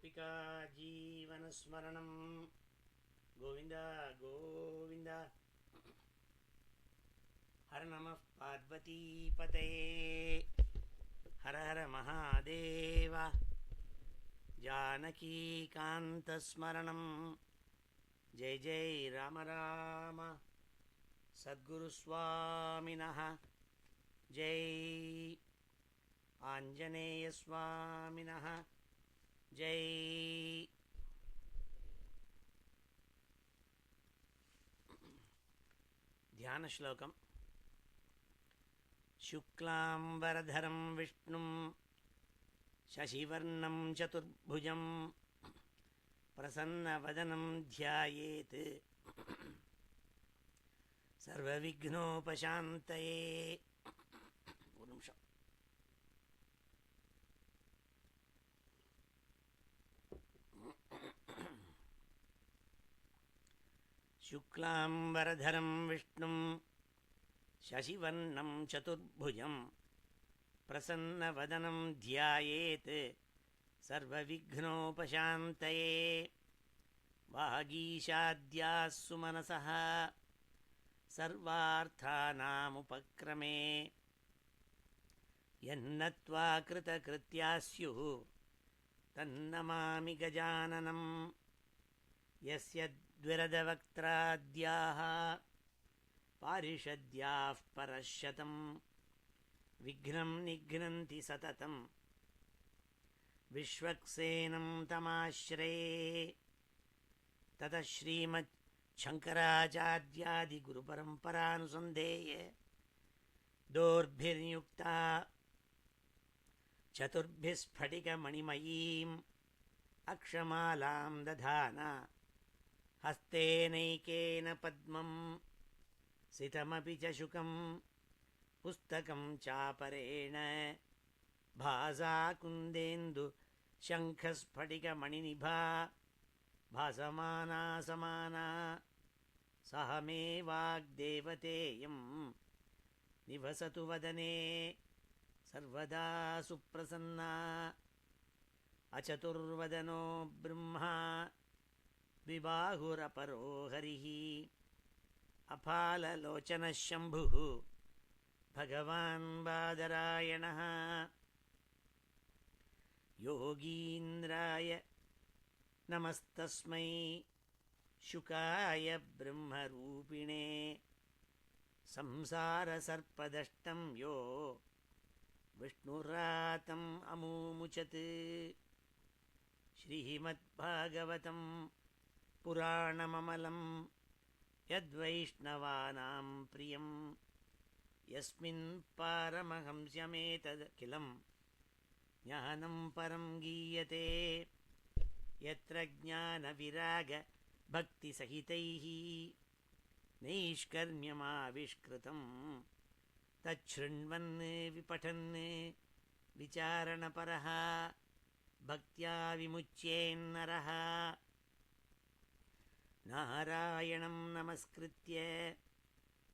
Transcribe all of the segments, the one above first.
गोपिका जीवनस्मरणं गोविन्द गोविन्द। हर नमः पार्वतीपतये हर हर महादेव। जानकीकान्तस्मरणं जय जय राम राम। सद्गुरुस्वामिनः जय, आञ्जनेयस्वामिनः जय। ध्यानश्लोकम्। शुक्लाम्बरधरं विष्णुं शशिवर्णं चतुर्भुजं प्रसन्नवदनं ध्यायेत् सर्वविघ्नोपशान्तये। ஒரு நிமிஷம். शुक्लाम्बरधरं विष्णुं शशिवर्णं चतुर्भुजं प्रसन्नवदनं ध्यायेत् सर्वविघ्नोपशान्तये। वागीशाद्याः सुमनसः सर्वार्थानामुपक्रमे यन्नत्वा कृतकृत्याः स्युः तन्नमामि गजाननं। यस्य द्विरदवक्त्राद्याः पारिषद्याः परशतं विघ्नं निघ्नन्ति सततं विश्वक्सेनं तमाश्रये। ततः श्रीमच्छङ्कराचार्यादिगुरुपरम्परानुसन्धेय दोर्भिर्युक्ता चतुर्भिः स्फटिकमणिमयीम् अक्षमालां दधाना हस्तेनैकेन पद्मं सितमपि च शुकं पुस्तकं चापरेण भासा कुन्देन्दु शङ्खस्फटिकमणिनिभा भासमाना समाना सह मे वाग्देवतेयं निवसतु वदने सर्वदा सुप्रसन्ना। अचतुर्वदनो ब्रह्मा द्विबाहुरपरो हरिः अफाललोचनः शम्भुः भगवान् बादरायणः। योगीन्द्राय नमस्तस्मै शुकाय ब्रह्मरूपिणे संसारसर्पदष्टं यो विष्णुरातम् अमूमुचत्। श्रीमद्भागवतं पुराणममलं यद्वैष्णवानां प्रियं यस्मिन् पारमहंस्यमेतदखिलं ज्ञानं परं गीयते। यत्र ज्ञानविरागभक्तिसहितैः नैष्कर्म्यमाविष्कृतं तच्छृण्वन् विपठन् विचारणपरः भक्त्या विमुच्येन्नरः। नारायणं नमस्कृत्य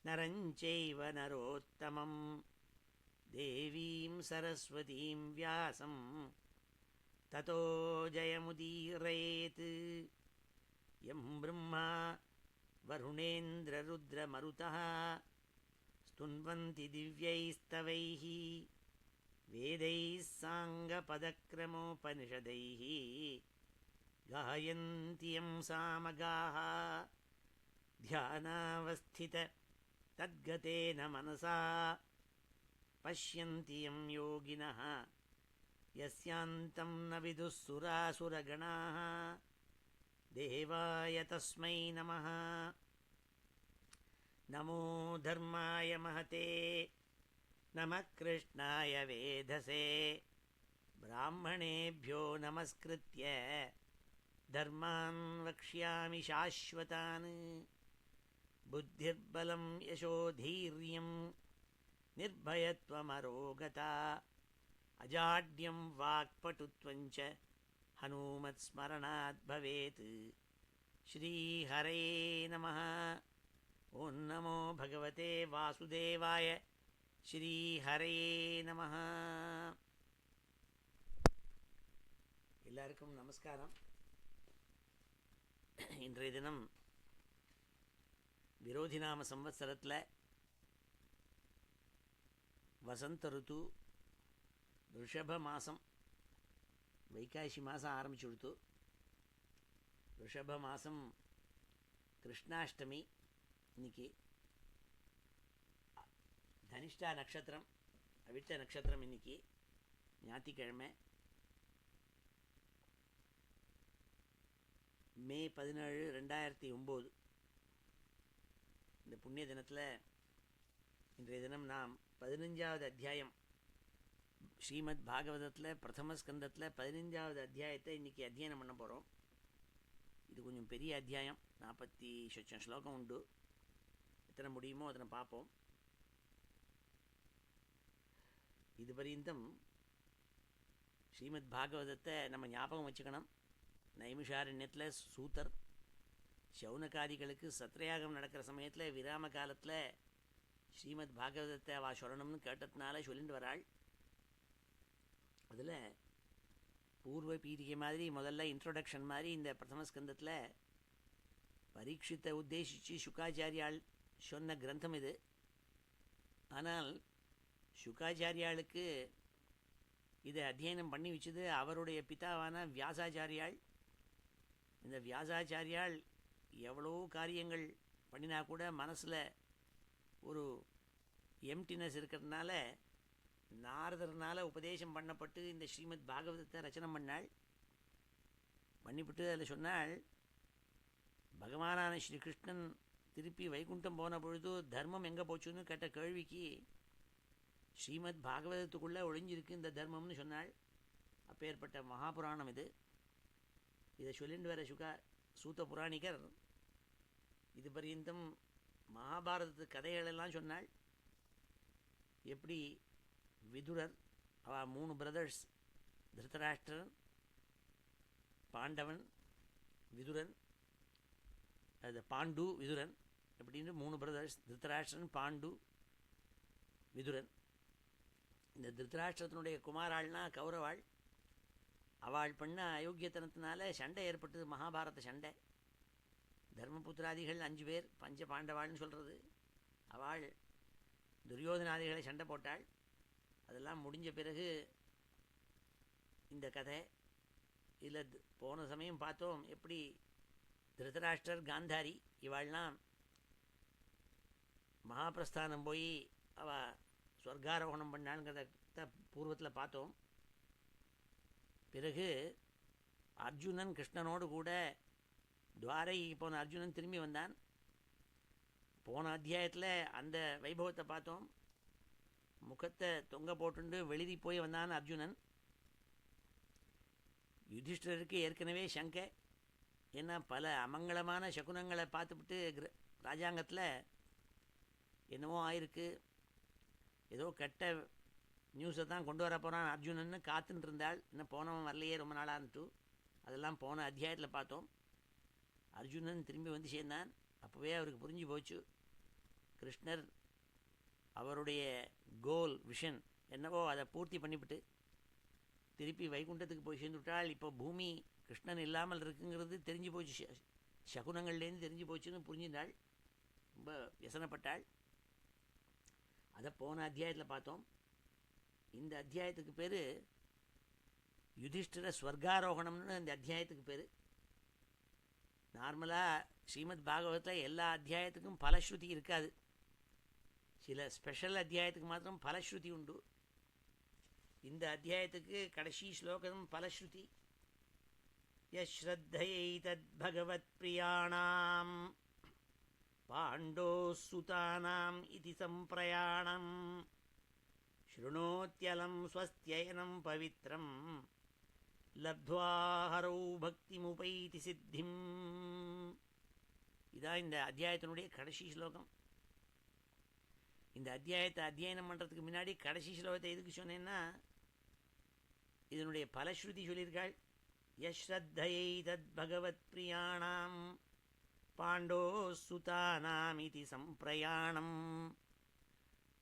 नरं चैव नरोत्तमं देवीं सरस्वतीं व्यासं ततो जयमुदीरयेत्। यं ब्रह्मा वरुणेन्द्ररुद्रमरुतः स्तुन्वन्ति दिव्यैस्तवैः वेदैः साङ्गपदक्रमोपनिषदैः गायन्ति यं सामगाः। ध्यानावस्थिततद्गतेन मनसा पश्यन्ति यं योगिनः यस्यान्तं न विदुः सुरासुरगणाः। देवाय तस्मै नमः। नमो धर्माय महते नमः कृष्णाय वेधसे ब्राह्मणेभ्यो नमस्कृत्य धर्मान् वक्ष्यामि शाश्वतान्। बुद्धिर्बलं यशोधीर्यं निर्भयत्वमरोगता अजाड्यं वाक्पटुत्वञ्च हनुमत्स्मरणात् भवेत्। श्रीहरे नमः। ॐ नमो भगवते वासुदेवाय। श्रीहरे नमः। எல்லாருக்கும் நமஸ்காரம். இன்றைய தினம் விரோதிநாம சம்வத்சரத்தில் வசந்த ருத்து, ரிஷப மாதம், வைகாசி மாதம் ஆரம்பிச்சு கொடுத்து. ரிஷப மாதம் கிருஷ்ணாஷ்டமி இன்னைக்கு. தனிஷ்டா நட்சத்திரம், அவிட்ட நட்சத்திரம் இன்னைக்கு ஞாயிற்றுக்கிழமை. மே 17, 2009 இந்த புண்ணிய தினத்தில் இன்றைய தினம் நாம் 15வது அத்தியாயம் ஸ்ரீமத் பாகவதத்தில் பிரதம ஸ்கந்தத்தில் 15வது அத்தியாயத்தை இன்றைக்கி அத்தியனம் பண்ண போகிறோம். இது கொஞ்சம் பெரிய அத்தியாயம், 40 ஸ்லோகம் உண்டு. எத்தனை முடியுமோ அதனை பார்ப்போம். இது பரியந்தம் ஸ்ரீமத் பாகவதத்தை நம்ம ஞாபகம் வச்சுக்கணும். நைமிஷாரண்யத்தில் சூத்தர் சௌனகாதிகளுக்கு சத்ரயாகம் நடக்கிற சமயத்தில் விராம காலத்தில் ஸ்ரீமத் பாகவதத்தை அவா சொல்லணும்னு கேட்டதுனால சொல்லிட்டு வராள். அதில் பூர்வ பீரிகை மாதிரி முதல்ல இன்ட்ரோடக்ஷன் மாதிரி இந்த பிரதம ஸ்கந்தத்தில் பரீட்சித்தை உத்தேசித்து சுகாச்சாரியால் சொன்ன கிரந்தம் இது. ஆனால் சுகாச்சாரியாளுக்கு இதை அத்தியனம் பண்ணி வச்சது அவருடைய பிதாவான வியாசாச்சாரியாள். இந்த வியாசாச்சாரியால் எவ்வளோ காரியங்கள் பண்ணினா கூட மனசில் ஒரு எம்டினஸ் இருக்கிறதுனால நாரதர்னால் உபதேசம் பண்ணப்பட்டு இந்த ஸ்ரீமத் பாகவதத்தை ரச்சனை பண்ணாள். பண்ணிவிட்டு அதில் சொன்னாள், பகவானான ஸ்ரீகிருஷ்ணன் திருப்பி வைகுண்டம் போன பொழுது தர்மம் எங்கே போச்சுன்னு கேட்ட கேள்விக்கு ஸ்ரீமத் பாகவதத்துக்குள்ளே ஒழிஞ்சிருக்கு இந்த தர்மம்னு சொன்னாள். அப்பேற்பட்ட மகாபுராணம் இது. இதை சொல்லிட்டு வர சூத்த புராணிகர் இது பரியந்தம் மகாபாரதத்து கதைகளெல்லாம் சொன்னாள். எப்படி விதுரர், அவ 3 பிரதர்ஸ், திருதராஷ்டிரன், பாண்டவன், விதுரன், அது பாண்டு, விதுரன் அப்படின்னு 3 பிரதர்ஸ், திருதராஷ்டிரன், பாண்டு, விதுரன். இந்த திருதராஷ்டிரத்தினுடைய குமாராள்னா கௌரவாள். அவள் பண்ண அயோக்கியத்தனத்தினால சண்டை ஏற்பட்டது, மகாபாரத சண்டை. தர்மபுத்திராதிகள் 5 பேர், பஞ்ச பாண்டவாள்னு சொல்கிறது. அவள் துரியோதனாதிகளை சண்டை போட்டாள். அதெல்லாம் முடிஞ்ச பிறகு இந்த கதை இதில் போன சமயம் பார்த்தோம். எப்படி திருதராஷ்டிரர், காந்தாரி இவாள்லாம் மகாபிரஸ்தானம் போய் அவள் ஸ்வர்காரோகணம் பண்ணாளுங்கிறத பூர்வத்தில் பார்த்தோம். பிறகு அர்ஜுனன் கிருஷ்ணனோடு கூட துவாரகைக்கு போன அர்ஜுனன் திரும்பி வந்தான். போன அத்தியாயத்தில் அந்த வைபவத்தை பார்த்தோம். முகத்தை தொங்க போட்டுண்டு வெளிரி போய் வந்தான் அர்ஜுனன். யுதிஷ்டருக்கு ஏற்கனவே சங்கை. ஏன்னா பல அமங்கலமான சகுனங்களை பார்த்துவிட்டு ராஜாங்கத்தில் என்னவோ ஆயிருக்கு, ஏதோ கெட்ட நியூஸை தான் கொண்டு வர போகிறான் அர்ஜுனன்னு காத்துன்னு இருந்தாள். இன்னும் போனவன் வரலையே ரொம்ப நாளான்ட்டு. அதெல்லாம் போன அத்தியாயத்தில் பார்த்தோம். அர்ஜுனன் திரும்பி வந்து சேர்ந்தான். அப்போவே அவருக்கு புரிஞ்சு போச்சு, கிருஷ்ணர் அவருடைய கோல், விஷன் என்னவோ அதை பூர்த்தி பண்ணிவிட்டு திருப்பி வைகுண்டத்துக்கு போய் சேர்ந்துவிட்டாள். இப்போ பூமி கிருஷ்ணன் இல்லாமல் இருக்குங்கிறது தெரிஞ்சு போச்சு, சகுனங்கள்லேருந்து தெரிஞ்சு போச்சுன்னு புரிஞ்சிருந்தாள். ரொம்ப வியசனப்பட்டாள். அதை போன அத்தியாயத்தில் பார்த்தோம். இந்த அத்தியாயத்துக்கு பேர் யுதிஷ்டிர ஸ்வர்காரோகணம்னு இந்த அத்தியாயத்துக்கு பேர். நார்மலாக ஸ்ரீமத் பாகவதத்தில் எல்லா அத்தியாயத்துக்கும் பலஸ்ருதி இருக்காது. சில ஸ்பெஷல் அத்தியாயத்துக்கு மாத்திரம் பலஸ்ருதி உண்டு. இந்த அத்தியாயத்துக்கு கடைசி ஸ்லோகம் பலஸ்ருதி. யஸ்ரத்தையை தத் பகவத் பிரியாணாம் பாண்டோ சுதானாம் இதி சம்பிரயாணம் ஸ்ருணோத்யலம் ஸ்வஸ்த்யயனம் பவித்ரம் லப்த்வா ஹரௌ பக்திமுபைதி சித்திம். இதான் இந்த அத்தியாயத்தினுடைய கடைசி ஸ்லோகம். இந்த அத்தியாயத்தை அத்தியனம் பண்ணுறதுக்கு முன்னாடி கடைசி ஸ்லோகத்தை எதுக்கு சொன்னேன்னா, இதனுடைய பலஸ்ருதி சொல்லியிருக்காள். யஸ்ரத்தையை தத் பகவத் பிரியாணாம் பாண்டோ சுதானாம் இதி சம்பிரயாணம்.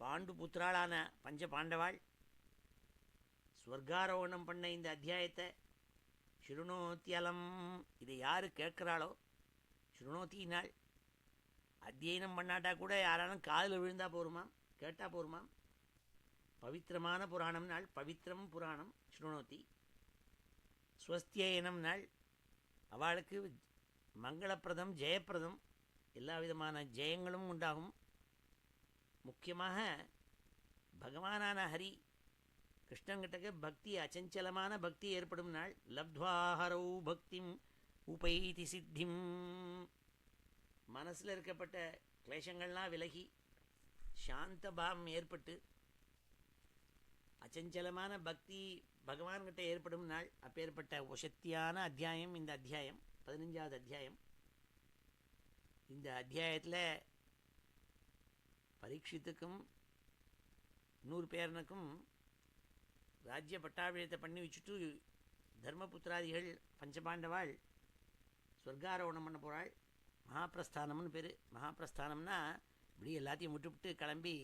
பாண்டு புத்திராளான பஞ்ச பாண்டவாள் ஸ்வர்காரோகணம் பண்ண இந்த அத்தியாயத்தை ஸ்ருணோத்தியலம். இதை யார் கேட்குறாளோ, ஸ்ருணோத்தினாள் அத்தியனம் பண்ணாட்டா கூட யாராலும் காதில் விழுந்தா போருமாம், கேட்டால் போருமாம். பவித்திரமான புராணம் நாள், பவித்திரம் புராணம் ஸ்ருணோத்தி. ஸ்வஸ்தியனம் நாள், அவளுக்கு மங்களப்பிரதம் ஜெயப்பிரதம், எல்லா விதமான ஜெயங்களும் உண்டாகும். முக்கியமாக பகவானான ஹரி கிருஷ்ணங்கிட்டக்கு பக்தி, அச்சஞ்சலமான பக்தி ஏற்படும் நாள். லப்த்வாஹரௌ பக்திம் உபைதி சித்திம். மனசில் இருக்கப்பட்ட கிளேசங்கள்லாம் விலகி சாந்த பாவம் ஏற்பட்டு அச்சஞ்சலமான பக்தி பகவான்கிட்ட ஏற்படும் நாள். அப்பேற்பட்ட வசத்தியான அத்தியாயம் இந்த அத்தியாயம், 15வது அத்தியாயம். இந்த அத்தியாயத்தில் பரீட்சித்துக்கும் 100 பேரனுக்கும் ராஜ்ய பட்டாபிஷேகத்தை பண்ணி வச்சுட்டு தர்மபுத்திராதிகள் பஞ்சபாண்டவாள் சொர்க்காரோகணம் பண்ண போகிறாள். மகாபிரஸ்தானம்னு பேர். மகாபிரஸ்தானம்னா இப்படி எல்லாத்தையும் விட்டுவிட்டு கிளம்பி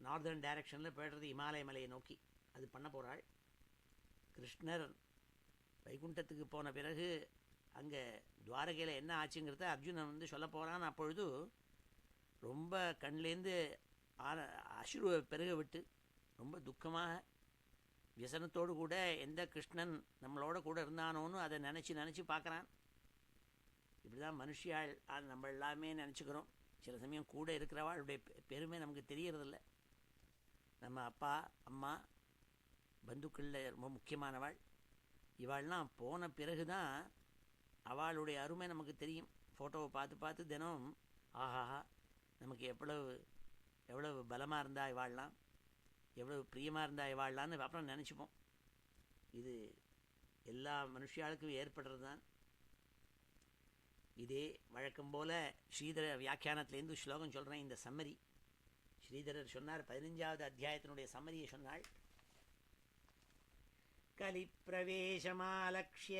நார்தர்ன் டைரக்ஷனில் போய்டுறது, இமாலய மலையை நோக்கி. அது பண்ண போகிறாள். கிருஷ்ணர் வைகுண்டத்துக்கு போன பிறகு அங்கே துவாரகையில் என்ன ஆச்சுங்கிறத அர்ஜுனன் வந்து சொல்ல போகிறான். அப்பொழுது ரொம்ப கண்லேருந்து அசுருவை பெருக விட்டு ரொம்ப துக்கமாக வியசனத்தோடு கூட எந்த கிருஷ்ணன் நம்மளோட கூட இருந்தானோன்னு அதை நினச்சி பார்க்குறான். இப்படி தான் மனுஷியாள் நம்ம எல்லாமே நினச்சிக்கிறோம். சில சமயம் கூட இருக்கிறவாளுடைய பெருமை நமக்கு தெரியறதில்ல. நம்ம அப்பா அம்மா பந்துக்களில் ரொம்ப முக்கியமானவாள். இவாள்லாம் போன பிறகு தான் அவளுடைய அருமை நமக்கு தெரியும். ஃபோட்டோவை பார்த்து தினம் ஆஹாஹா நமக்கு எவ்வளவு பலமாக இருந்தா இவாள்லாம், எவ்வளவு பிரியமாக இருந்தா இவாள்லான்னு அப்புறம் நினச்சிப்போம். இது எல்லா மனுஷியாளுக்கும் ஏற்படுறது தான். இதே வழக்கம் போல் ஸ்ரீதர வியாக்கியானத்திலேருந்து ஸ்லோகம் சொல்கிறேன். இந்த சம்மரி ஸ்ரீதரர் சொன்னார். 15வது அத்தியாயத்தினுடைய சம்மரியை சொன்னாள். கலிப்பிரவேசமாலக்ஷ்ய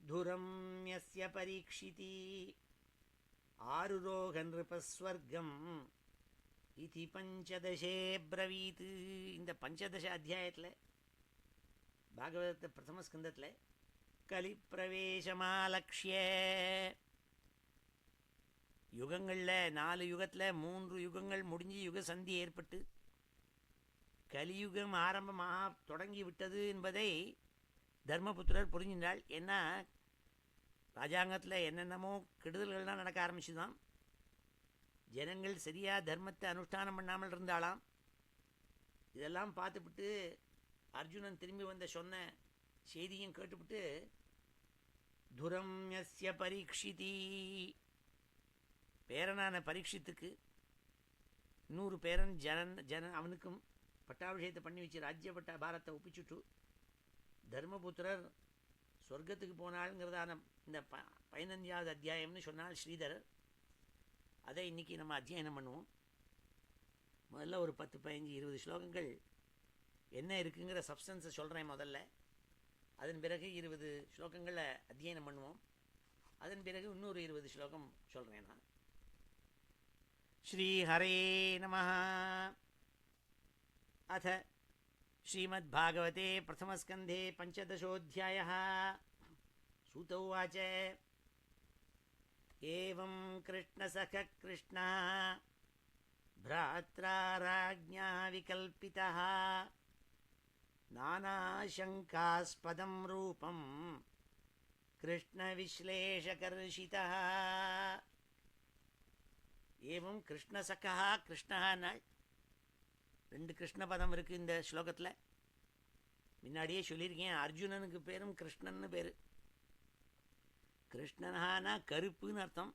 துரம் யஸ்ய பரீக்ஷிதி ஆருரோக நிருபஸ்வர்க்கம் இதி பஞ்சதசே பிரவீத். இந்த பஞ்சதச அத்தியாயத்தில் பாகவத பிரதம ஸ்கந்தத்தில் கலிப்பிரவேசமாலக்ஷ்ய யுகங்களில் 4 யுகத்தில் 3 யுகங்கள் முடிஞ்சு யுக சந்தி ஏற்பட்டு கலியுகம் ஆரம்பமாக தொடங்கி விட்டது என்பதை தர்மபுத்திரர் புரிஞ்சின்றாள். ஏன்னா ராஜாங்கத்தில் என்னென்னமோ கெடுதல்கள்லாம் நடக்க ஆரம்பிச்சுதான். ஜனங்கள் சரியாக தர்மத்தை அனுஷ்டானம் பண்ணாமல் இருந்தாலாம். இதெல்லாம் பார்த்துவிட்டு அர்ஜுனன் திரும்பி வந்த சொன்ன செய்தியும் கேட்டுவிட்டு துரம் யஸ்ய பரீக்ஷிதி, பேரனான பரீட்சித்துக்கு 100 பேரன் அவனுக்கும் பட்டாபிஷேகத்தை பண்ணி வச்சு ராஜ்ய பாரத்தை ஒப்பிச்சுட்டு தர்மபுத்திரர் சொர்க்கத்துக்கு போனாளுங்கிறதான இந்த 15வது அத்தியாயம்னு சொன்னால் ஸ்ரீதரர். அதை இன்றைக்கி நம்ம அத்தியாயனம் பண்ணுவோம். முதல்ல ஒரு 10, 15, 20 ஸ்லோகங்கள் என்ன இருக்குங்கிற சப்ஸ்டன்ஸை சொல்கிறேன் முதல்ல. அதன் பிறகு 20 ஸ்லோகங்களை அத்தியாயனம் பண்ணுவோம். அதன் பிறகு இன்னொரு 20 ஸ்லோகம் சொல்கிறேன் நான். ஸ்ரீஹரே நமஹ. அத ஸ்ரீமத்பாகவதே பிரதமஸ்கந்தே பஞ்சதசோऽध्यायः. सूत उवाच एवं कृष्णसखः कृष्णः भ्रात्रा राज्ञा विकल्पितः नानाशङ्कास्पदं रूपं कृष्णविश्लेषकर्षितः. एवं कृष्णसखः कृष्णः नाள் 2 கிருஷ்ண பதம் இருக்குது இந்த ஸ்லோகத்தில். முன்னாடியே சொல்லியிருக்கேன், அர்ஜுனனுக்கு பேரும் கிருஷ்ணன்னு பேர். கிருஷ்ணனானா கருப்புன்னு அர்த்தம்.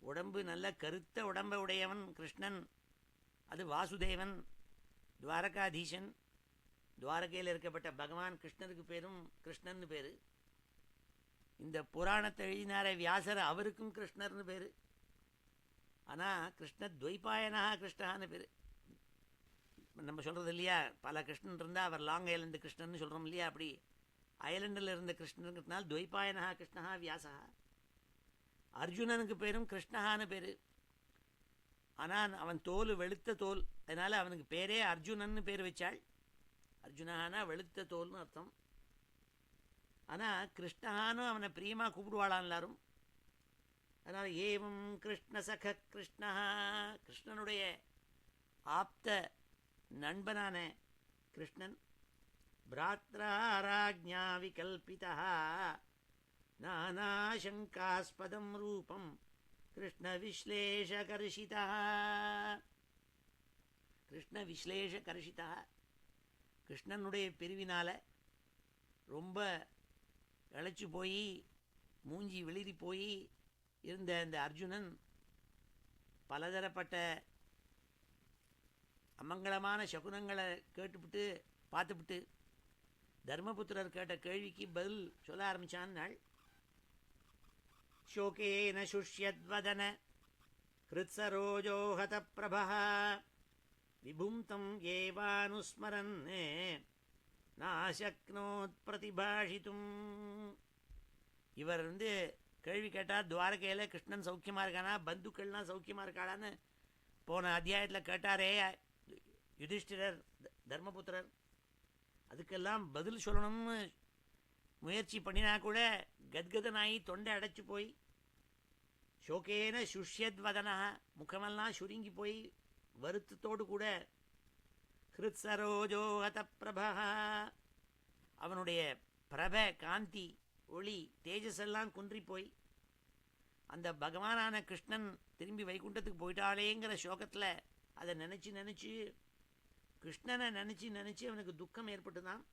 உடம்பு நல்ல கருத்த உடம்பை உடையவன் கிருஷ்ணன். அது வாசுதேவன், துவாரகாதீசன். துவாரகையில் இருக்கப்பட்ட பகவான் கிருஷ்ணருக்கு பேரும் கிருஷ்ணன்னு பேர். இந்த புராணத்தை எழுதினார வியாசர், அவருக்கும் கிருஷ்ணர்னு பேர். ஆனால் கிருஷ்ண துவைபாயனா கிருஷ்ணான்னு பேர். நம்ம சொல்கிறது இல்லையா, பல கிருஷ்ணன் இருந்தால் அவர் லாங் ஐலண்டு கிருஷ்ணன் சொல்கிறோம் இல்லையா, அப்படி ஐலண்டில் இருந்த கிருஷ்ணனுக்குனால துவைபாயனா கிருஷ்ணா வியாசா. அர்ஜுனனுக்கு பேரும் கிருஷ்ணஹான்னு பேர். ஆனால் அவன் தோல் வெளுத்த தோல், அதனால் அவனுக்கு பேரே அர்ஜுனன்னு பேர் வச்சாள். அர்ஜுனானா வெளுத்த தோல்னு அர்த்தம். ஆனால் கிருஷ்ணான்னு அவனை பிரியமாக கூப்பிடுவாளான் எல்லாரும். அதனால் ஏவம் கிருஷ்ண சக கிருஷ்ணா, கிருஷ்ணனுடைய ஆப்த நண்பனான கிருஷ்ணன் பிராத்ராராஜ்ஞா விகல்பிதா நானாசங்காஸ்பதம் ரூபம் கிருஷ்ண விஸ்லேஷகர்ஷிதா. கிருஷ்ண விஸ்லேஷகர்ஷிதா, கிருஷ்ணனுடைய பிரிவினால் ரொம்ப இழைச்சி போய் மூஞ்சி வெளிரி போய் இருந்த அந்த அர்ஜுனன் பலதரப்பட்ட அமங்கலமான சகுனங்களை கேட்டுவிட்டு பார்த்துவிட்டு தர்மபுத்திரர் கேட்ட கேள்விக்கு பதில் சொல்ல ஆரம்பித்தான். நாள் சோகேன சுஷ்யத்வதன ஹிருத்சரோஜோஹத பிரபா விபும் ஏவானுஸ்மரன் நாசக்னோத் பிரதிபாஷித்தும். இவர் கேள்வி கேட்டார், துவாரகையில் கிருஷ்ணன் சௌக்கியமாக இருக்கானா, பந்துக்கள்லாம் சௌக்கியமாக இருக்காளான்னு போன அத்தியாயத்தில் கேட்டாரே யுதிஷ்டிரர் தர்மபுத்திரர். அதுக்கெல்லாம் பதில் சொல்லணும்னு முயற்சி பண்ணினா கூட கத்கதனாயி தொண்டை அடைச்சி போய் ஷோகேன சுஷ்யத்வதனா, முகமெல்லாம் சுருங்கி போய் வருத்தத்தோடு கூட ஹிருத்சரோஜோஹத பிரபா, அவனுடைய பிரப காந்தி ஒளி தேஜஸ் எல்லாம் குன்றி போய் அந்த பகவானான கிருஷ்ணன் திரும்பி வைகுண்டத்துக்கு போயிட்டாளேங்கிற சோகத்தில் அதை நினச்சி நினச்சி கிருஷ்ணனை நினச்சி நினச்சி அவனுக்கு துக்கம் ஏற்பட்டுதான்.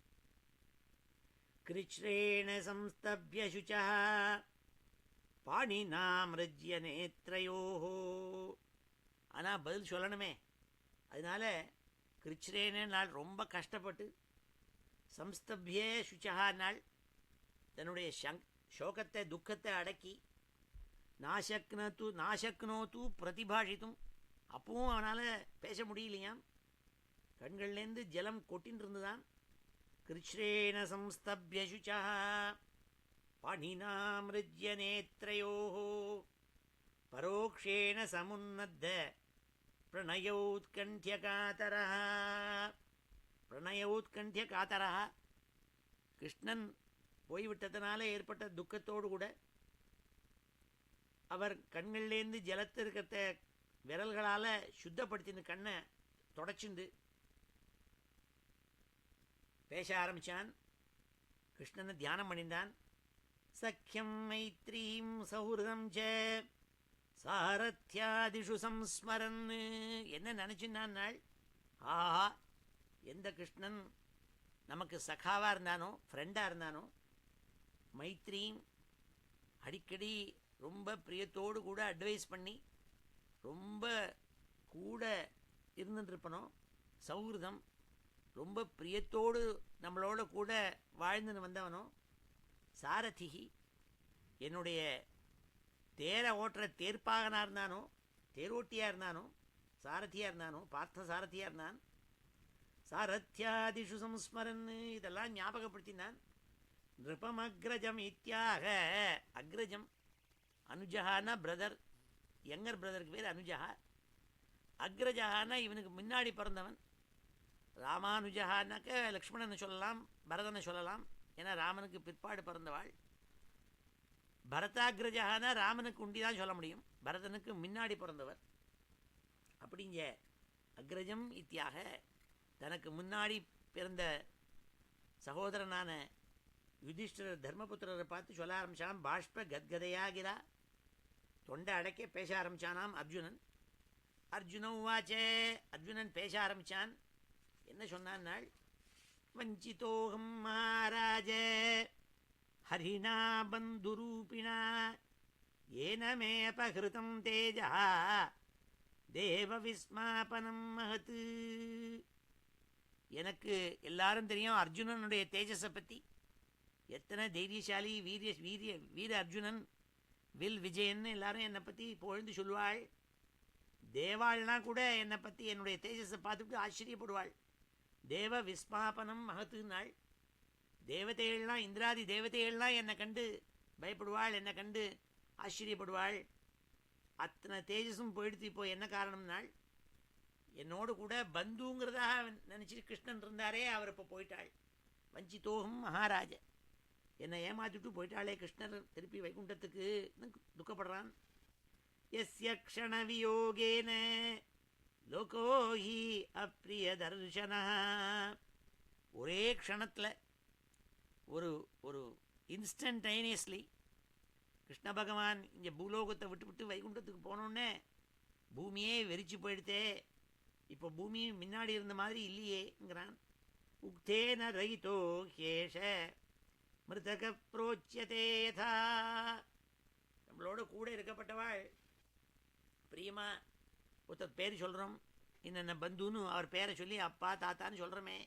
கிருச்ரேண சம்ஸ்தப்ய சுச்சா பாணினா மிருஜ்ய நேத்ரயோஹோ. ஆனால் பதில் சொல்லணுமே, அதனால கிருச்ரேன நாள் ரொம்ப கஷ்டப்பட்டு சம்ஸ்தப்யே சுச்சா நாள் தன்னுடைய சோகத்தை துக்கத்தை அடக்கி நாசக்னோத்து பிரதிபாஷித்தும், அப்பவும் அவனால் பேச முடியலையாம், கண்கள்லேருந்து ஜலம் கொட்டின்னு இருந்துதான். கிருச்ரேண சம்ஸ்தப்ய சுச்சா பாணினா மிருஜ்ய நேத்ரயோஹோ பரோக்ஷேண சமுன்னத்த பிரணயோத்கண்ட்ய காதரஹ. பிரணயோத்கண்ட்ய காதரஹ, கிருஷ்ணன் போய்விட்டதனால ஏற்பட்ட துக்கத்தோடு கூட அவர் கண்கள்லேருந்து ஜலத்தை இருக்கிறத விரல்களால் சுத்தப்படுத்தின கண்ணை தொடச்சுண்டு பேச ஆரம்பித்தான். கிருஷ்ணனை தியானம் பண்ணினான். சக்கியம் மைத்ரீம் சௌஹൃதம் ச சாரத்யாதிஷு சம்ஸ்மரன். என்ன நினச்சின்னான் நாள், ஆஹா, எந்த கிருஷ்ணன் நமக்கு சகாவாக இருந்தானோ, ஃப்ரெண்டாக இருந்தானோ, மைத்ரீம் அடிக்கடி ரொம்ப பிரியத்தோடு கூட அட்வைஸ் பண்ணி ரொம்ப கூட இருந்துட்டுருப்பனோ, சௌஹൃதம் ரொம்ப பிரியத்தோடு நம்மளோட கூட வாழ்ந்துன்னு வந்தவனோ, சாரதிகி என்னுடைய தேரை ஓட்டுற தேர்ப்பாகனாக இருந்தானோ, தேரோட்டியாக இருந்தானோ, சாரதியாக இருந்தானோ, பார்த்த சாரதியாக இருந்தான். சாரத்யாதிஷு சம்ஸ்மரன், இதெல்லாம் ஞாபகப்படுத்தினான். நிருபம் அக்ரஜம் இத்தியாக, அக்ரஜம் அனுஜஹானா பிரதர், யங்கர் பிரதருக்கு பேர் அனுஜஹா. அக்ரஜஹானா இவனுக்கு முன்னாடி பிறந்தவன். ராமானுஜஹானாக்க லக்ஷ்மணனை சொல்லலாம், பரதனை சொல்லலாம், ஏன்னா ராமனுக்கு பிற்பாடு பிறந்தவாள். பரதாகிரஜஹானா ராமனுக்கு உண்டிதான் சொல்ல முடியும், பரதனுக்கு முன்னாடி பிறந்தவர். அப்படிங்க அக்ரஜம் இத்தியாக தனக்கு முன்னாடி பிறந்த சகோதரனான யுதிஷ்டிரர் தர்மபுத்திரரை பார்த்து சொல்ல ஆரம்பிச்சான். பாஷ்ப கத்கதையாகிறா, தொண்டை அடைக்க பேச ஆரம்பிச்சானாம் அர்ஜுனன். அர்ஜுனன் வாச்சே, அர்ஜுனன் பேச ஆரம்பிச்சான். என்ன சொன்னான் நாள், வஞ்சிதோகம் மகாராஜ ஹரிணா பந்துரூபிணா ஏனமே அபகிருதம் தேஜா தேவ விஸ்மாபனம் மகத்து. எனக்கு எல்லாரும் தெரியும் அர்ஜுனனுடைய தேஜஸை பற்றி, எத்தனை தைரியசாலி, வீர அர்ஜுனன், வில் விஜயன்னு எல்லாரும் என்னை பற்றி புகழ்ந்து சொல்லுவாள். தேவாள்னா கூட என்னை பற்றி என்னுடைய தேஜஸை பார்த்துட்டு ஆச்சரியப்படுவாள். தேவ விஸ்மாபனம் மகத்துனாள். தேவதைகள்லாம், இந்திராதி தேவதைகள்லாம் என்னை கண்டு பயப்படுவாள், என்னை கண்டு ஆச்சரியப்படுவாள். அத்தனை தேஜஸும் போயிடுத்து. இப்போ என்ன காரணம்னாள், என்னோடு கூட பந்துங்கிறதாக நினச்சிட்டு கிருஷ்ணன் இருந்தாரே, அவர் இப்போ போயிட்டாள். வஞ்சித்தோகம் மகாராஜ, என்னை ஏமாத்திட்டு போயிட்டாளே கிருஷ்ணர் திருப்பி வைகுண்டத்துக்கு துக்கப்படுறான். யஸ்ய க்ஷண வியோகேன லோகோஹி அப்ரிய தர்ஷன. ஒரே க்ஷணத்தில் ஒரு ஒரு இன்ஸ்டன்டைனியஸ்லி கிருஷ்ண பகவான் இங்கே பூலோகத்தை விட்டு விட்டு வைகுண்டத்துக்கு போனோடனே பூமியே வெறிச்சு போயிடுத்தே, இப்போ பூமி முன்னாடி இருந்த மாதிரி இல்லையேங்கிறான். உக்தேன ரைதோ ஹேஷ மிருதக புரோச்சியதேதா. நம்மளோட கூட இருக்கப்பட்டவாள் பிரியமா ஒருத்தர் பேர் சொல்கிறோம், என்னென்ன பந்துன்னு அவர் பேரை சொல்லி அப்பா தாத்தான்னு சொல்கிறோமே,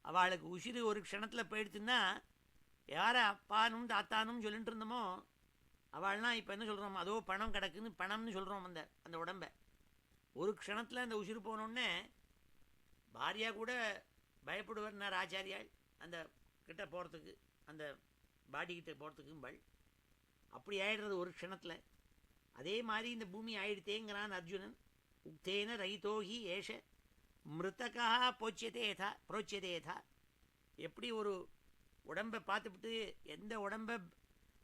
அவளுக்கு உசிறு ஒரு க்ஷணத்தில் போயிடுச்சுன்னா யாரை அப்பானும் தாத்தானும் சொல்லிட்டு இருந்தோமோ அவள்லாம் இப்போ என்ன சொல்கிறோம், அதோ பணம் கிடக்குன்னு பணம்னு சொல்கிறோம். அந்த அந்த உடம்பை ஒரு க்ஷணத்தில் அந்த உசிறு போனோடனே பாரியா கூட பயப்படுவார்னார் ஆச்சாரியாள் அந்த கிட்ட போகிறதுக்கு, அந்த பாடிக்கிட்ட போகிறதுக்கும்பள். அப்படி ஆயிடுறது ஒரு க்ஷணத்தில். அதே மாதிரி இந்த பூமி ஆயிடுத்தேங்கிறான் அர்ஜுனன். உக்தேன ரைதோஹி ஏஷ மிருத்தகா போச்சியதேதா புரோச்சியதேதா. எப்படி ஒரு உடம்பை பார்த்துவிட்டு எந்த உடம்பை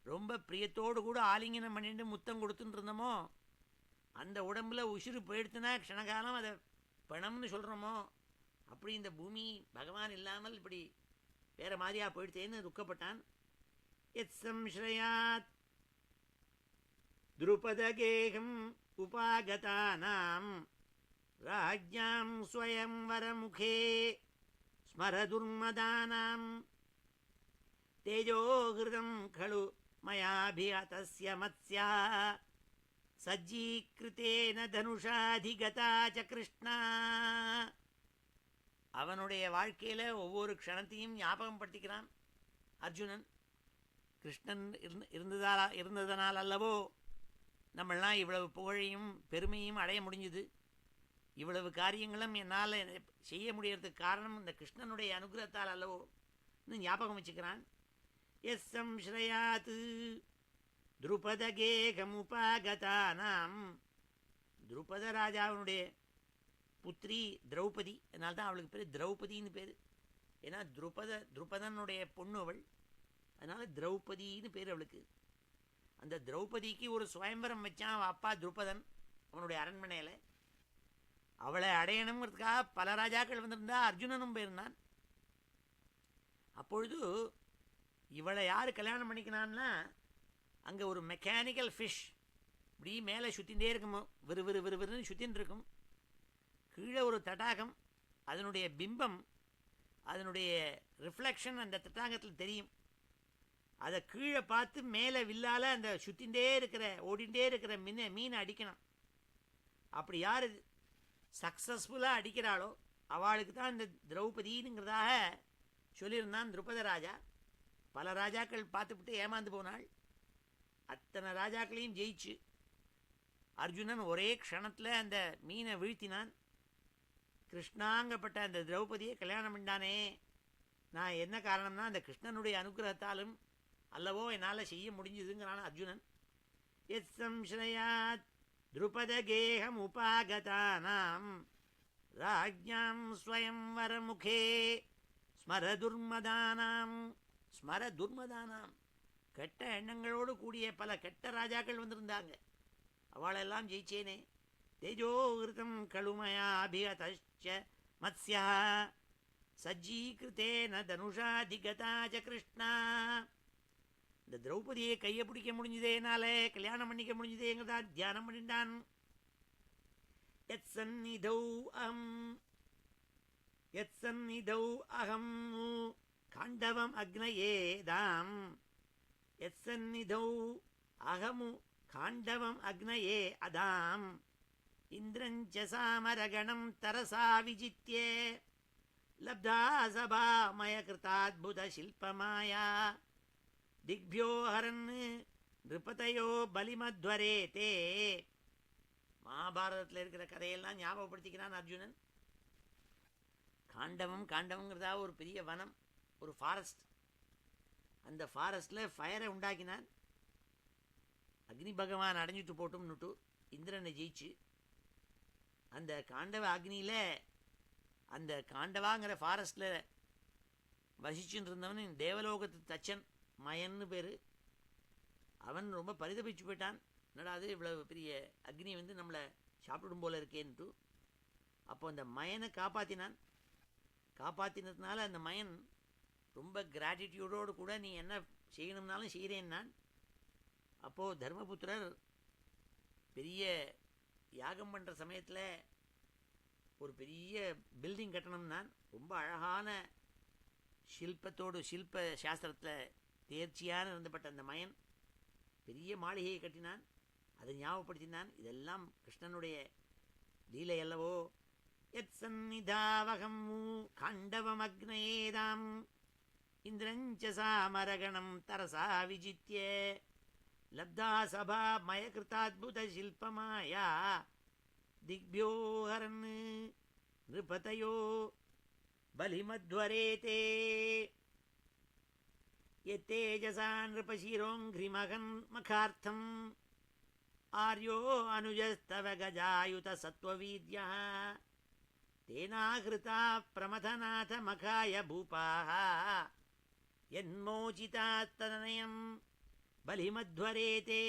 ரொம்ப பிரியத்தோடு கூட ஆலிங்கனம் பண்ணிட்டு முத்தம் கொடுத்துட்டு இருந்தோமோ அந்த உடம்புல உசிறு போயிடுத்துனா க்ஷணகாலம் அதை பணம்னு சொல்கிறோமோ, அப்படி இந்த பூமி பகவான் இல்லாமல் இப்படி வேறு மாதிரியாக போயிடுத்தேன்னு துக்கப்பட்டான். எத் சம்ஸ்ரயாத் துருபதகேகம் உபாகதானாம் ராஜ்யாம் ஸ்வயம்வரமுகே ஸ்மரதுர்மதானாம் தேஜோஹிருதம் கலு மயாபிஹதஸ்ய மத்ஸ்யா சஜ்ஜீகிருத்தேன தனுஷாதிகதா ச கிருஷ்ணா. அவனுடைய வாழ்க்கையில் ஒவ்வொரு க்ஷணத்தையும் ஞாபகம் படுத்திக்கிறான் அர்ஜுனன். கிருஷ்ணன் இருந்ததனால் அல்லவோ நம்மளாம் இவ்வளவு புகழையும் பெருமையும் அடைய முடிஞ்சுது. இவ்வளவு காரியங்களும் என்னால் செய்ய முடியறதுக்கு காரணம் இந்த கிருஷ்ணனுடைய அனுகிரகத்தால் அல்லவோ ஞாபகம் வச்சுக்கிறான். எஸ் சம்ஸ்ரயாத் துருபதகேகமுபாகதானாம். துருபத ராஜாவினுடைய புத்திரி திரௌபதி, அதனால தான் அவளுக்கு பேர் திரௌபதின்னு பேர். ஏன்னா துருபதனுடைய பொண்ணு அவள், அதனால் திரௌபதின்னு பேர் அவளுக்கு. அந்த திரௌபதிக்கு ஒரு சுயம்பரம் வச்சான் அவள் அப்பா துருபதன் அவனுடைய அரண்மனையில். அவளை அடையணுங்கிறதுக்காக பல ராஜாக்கள் வந்திருந்தா அர்ஜுனனும் போயிருந்தான். அப்பொழுது இவளை யார் கல்யாணம் பண்ணிக்கினான்னா, அங்கே ஒரு மெக்கானிக்கல் ஃபிஷ் இப்படி மேலே சுற்றிகிட்டே இருக்குமோ, விறுவிறுன்னு சுற்றின்னு இருக்கும். கீழே ஒரு தடாகம், அதனுடைய பிம்பம் அதனுடைய ரிஃப்ளெக்ஷன் அந்த தடாகத்தில் தெரியும். அதை கீழே பார்த்து மேலே வில்லால் அந்த சுற்றிகிட்டே இருக்கிற ஓடிண்டே இருக்கிற மீனை அடிக்கணும். அப்படி யார் சக்ஸஸ்ஃபுல்லாக அடிக்கிறாளோ அவளுக்கு தான் இந்த திரௌபதிங்கிறதாக சொல்லியிருந்தான் துருபத ராஜா. பல ராஜாக்கள் பார்த்துவிட்டு ஏமாந்து போனாள். அத்தனை ராஜாக்களையும் ஜெயிச்சு அர்ஜுனன் ஒரே க்ஷணத்தில் அந்த மீனை வீழ்த்தினான். கிருஷ்ணாங்கப்பட்ட அந்த திரௌபதியை கல்யாணம் பண்ணானே, நான் என்ன காரணம்னா அந்த கிருஷ்ணனுடைய அனுகிரகத்தாலும் அல்லவோ என்னால் செய்ய முடிஞ்சுதுங்கிறான் அர்ஜுனன். எத் சம்ஸ்ரயாத் துருபதகேகம் உபாகதானாம் ராஜ்யாம் ஸ்வயம்வரமுகே ஸ்மரதுர்மதானாம். ஸ்மரதுர்மதானாம், கெட்ட எண்ணங்களோடு கூடிய பல கெட்ட ராஜாக்கள் வந்திருந்தாங்க, அவளெல்லாம் ஜெயிச்சேனே. தேஜோகிருதம் கழுமயாபிஹதஸ்ய மத்ஸ்யா சஜ்ஜீகிருத்தேன தனுஷாதிகதா ச கிருஷ்ணா. இந்த திரௌபதியை கையை பிடிக்க முடிஞ்சதேனாலே கல்யாணம் பண்ணிக்க முடிஞ்சதேங்கிறதா தியானம் பண்ணிட்டான். யத் சந்நிதௌ அகம் காண்டவம் அக்னயேதாம். யத் சந்நிதௌ அகமு காண்டவம் அக்னயே அதாம். இந்திரஞ்ச சாமரகணம் தரசா விஜித்யே லப்தா சபா மய கிருதாத்புத சில்பமாயா திக்பியோ ஹரன் நிருபதையோ பலிமத்வரே தே. மகாபாரதத்தில் இருக்கிற கதையெல்லாம் ஞாபகப்படுத்திக்கிறான் அர்ஜுனன். காண்டவங்கிறதா ஒரு பெரிய வனம், ஒரு ஃபாரஸ்ட். அந்த ஃபாரஸ்டில் ஃபயரை உண்டாக்கினான். அக்னி பகவான் அடைஞ்சிட்டு போட்டும்னுட்டு இந்திரனை ஜெயிச்சு அந்த காண்டவ அக்னியில் அந்த காண்டவாங்கிற ஃபாரஸ்டில் வசிச்சுட்டு இருந்தவன் தேவலோகத்து தச்சன் மயன்னு பேர். அவன் ரொம்ப பரிதபிச்சு போயிட்டான். என்னடா அது இவ்வளோ பெரிய அக்னி வந்து நம்மளை சாப்பிடும் போல இருக்கேன்ட்டு. அப்போ அந்த மயனை காப்பாற்றினதுனால அந்த மயன் ரொம்ப கிராட்டிடியூடோடு கூட நீ என்ன செய்யணும்னாலும் செய்கிறேன் நான். அப்போது தர்மபுத்திரர் பெரிய யாகம் பண்ணுற சமயத்தில் ஒரு பெரிய பில்டிங் கட்டணும்னா ரொம்ப அழகான சில்ப சாஸ்திரத்தில் தேர்ச்சியான இருந்தப்பட்ட அந்த மயன் பெரிய மாளிகையை கட்டினான். அதை ஞாபகப்படுத்தினான். இதெல்லாம் கிருஷ்ணனுடைய லீலை அல்லவோ. யத் சந்நிதாவகம் காண்டவமக்னேதாம் இந்திரஞ்ச சாமரகணம் தரசா விஜித்ய லப்தா சபா மயகிருதாத்புத சில்பமாயா திக்பியோ ஹரன் நிருபதயோ பலிமத்வரேதே யத்தேஜசா நிருபசீரோங்கிரிமகன் மகார்த்தம் ஆர்யோ அனுஜஸ்தவ கஜாயுத சத்வவீத்யா தேனாகிருதா பிரமதநாத மகாய பூபாः யன்மோசிதாத்தனயம் பலிமத்வரேதே.